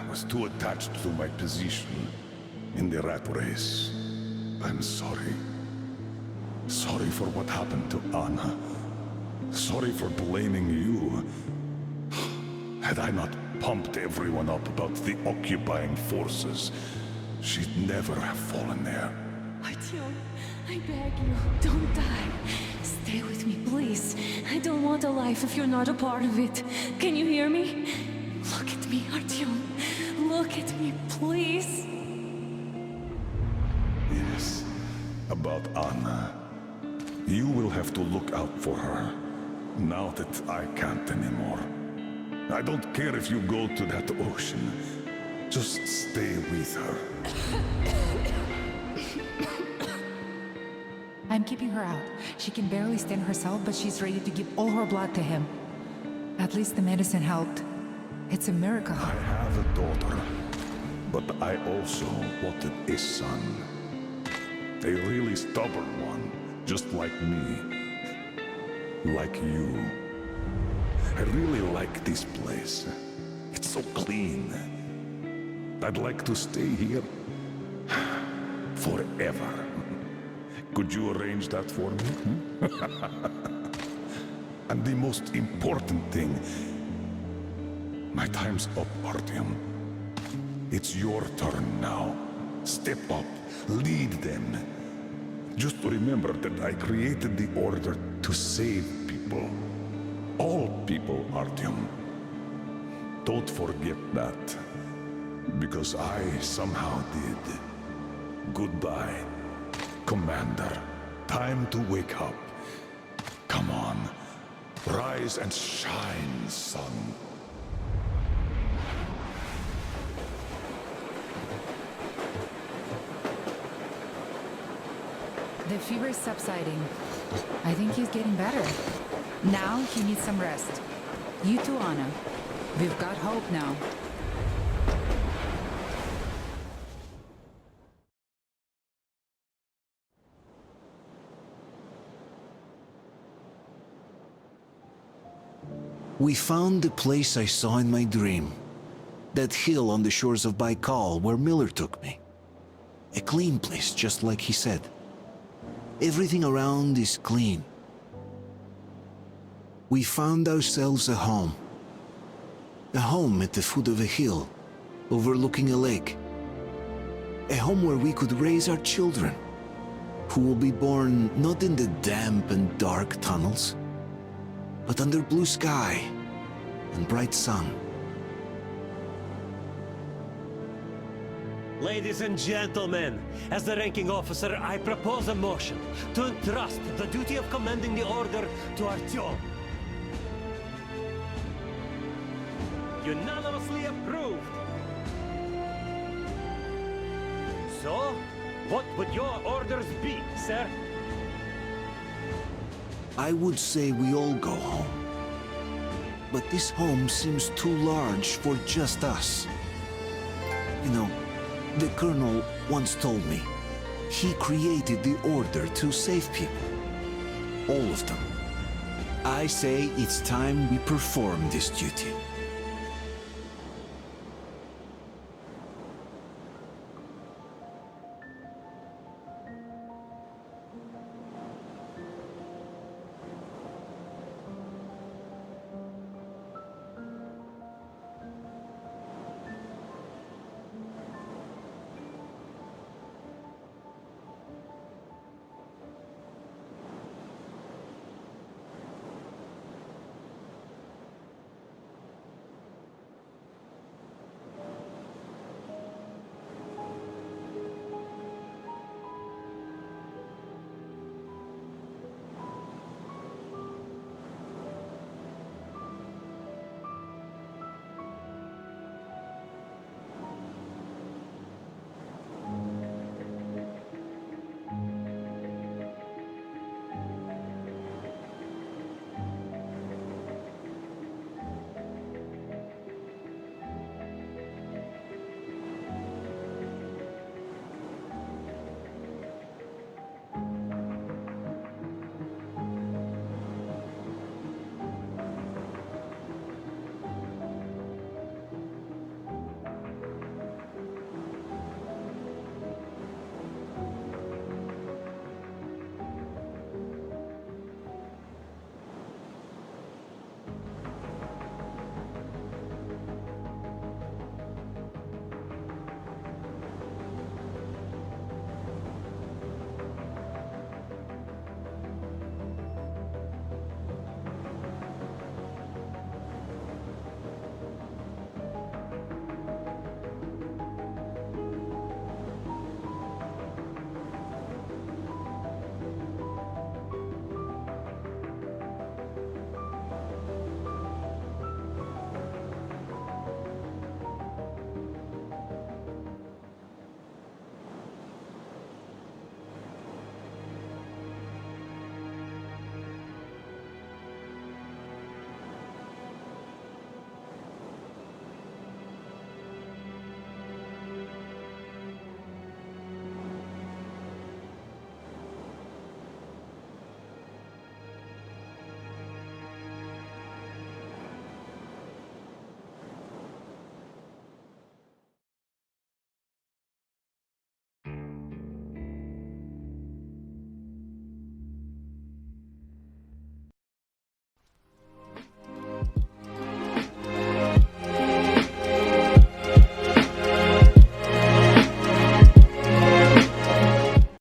F: was too attached to my position in the rat race. I'm sorry. Sorry for what happened to Anna. Sorry for blaming you. Had I not pumped everyone up about the occupying forces, she'd never have fallen there.
E: Artyom, I beg you, don't die. Stay with me, please. I don't want a life if you're not a part of it. Can you hear me? Look at me, Artyom. Look at me, please.
F: Yes, about Anna. You will have to look out for her, now that I can't anymore. I don't care if you go to that ocean. Just stay with her.
Q: I'm keeping her out. She can barely stand herself, but she's ready to give all her blood to him. At least the medicine helped. It's a miracle.
F: I have a daughter, but I also wanted a son. A really stubborn one, just like me. Like you. I really like this place. It's so clean. I'd like to stay here forever. Could you arrange that for me? And the most important thing, my time's up, Artyom. It's your turn now. Step up, lead them. Just remember that I created the Order to save people. All people, Artyom. Don't forget that. Because I somehow did. Goodbye, Commander. Time to wake up. Come on. Rise and shine, son.
Q: The fever is subsiding. I think he's getting better. Now he needs some rest. You too, Anna. We've got hope now.
B: We found the place I saw in my dream. That hill on the shores of Baikal where Miller took me. A clean place, just like he said. Everything around is clean. We found ourselves a home. A home at the foot of a hill, overlooking a lake. A home where we could raise our children, who will be born not in the damp and dark tunnels, but under blue sky and bright sun.
L: Ladies and gentlemen, as the ranking officer, I propose a motion to entrust the duty of commanding the Order to Artyom. Unanimously approved. So, what would your orders be, sir?
B: I would say we all go home. But this home seems too large for just us. You know, the Colonel once told me, he created the Order to save people. All of them. I say it's time we perform this duty.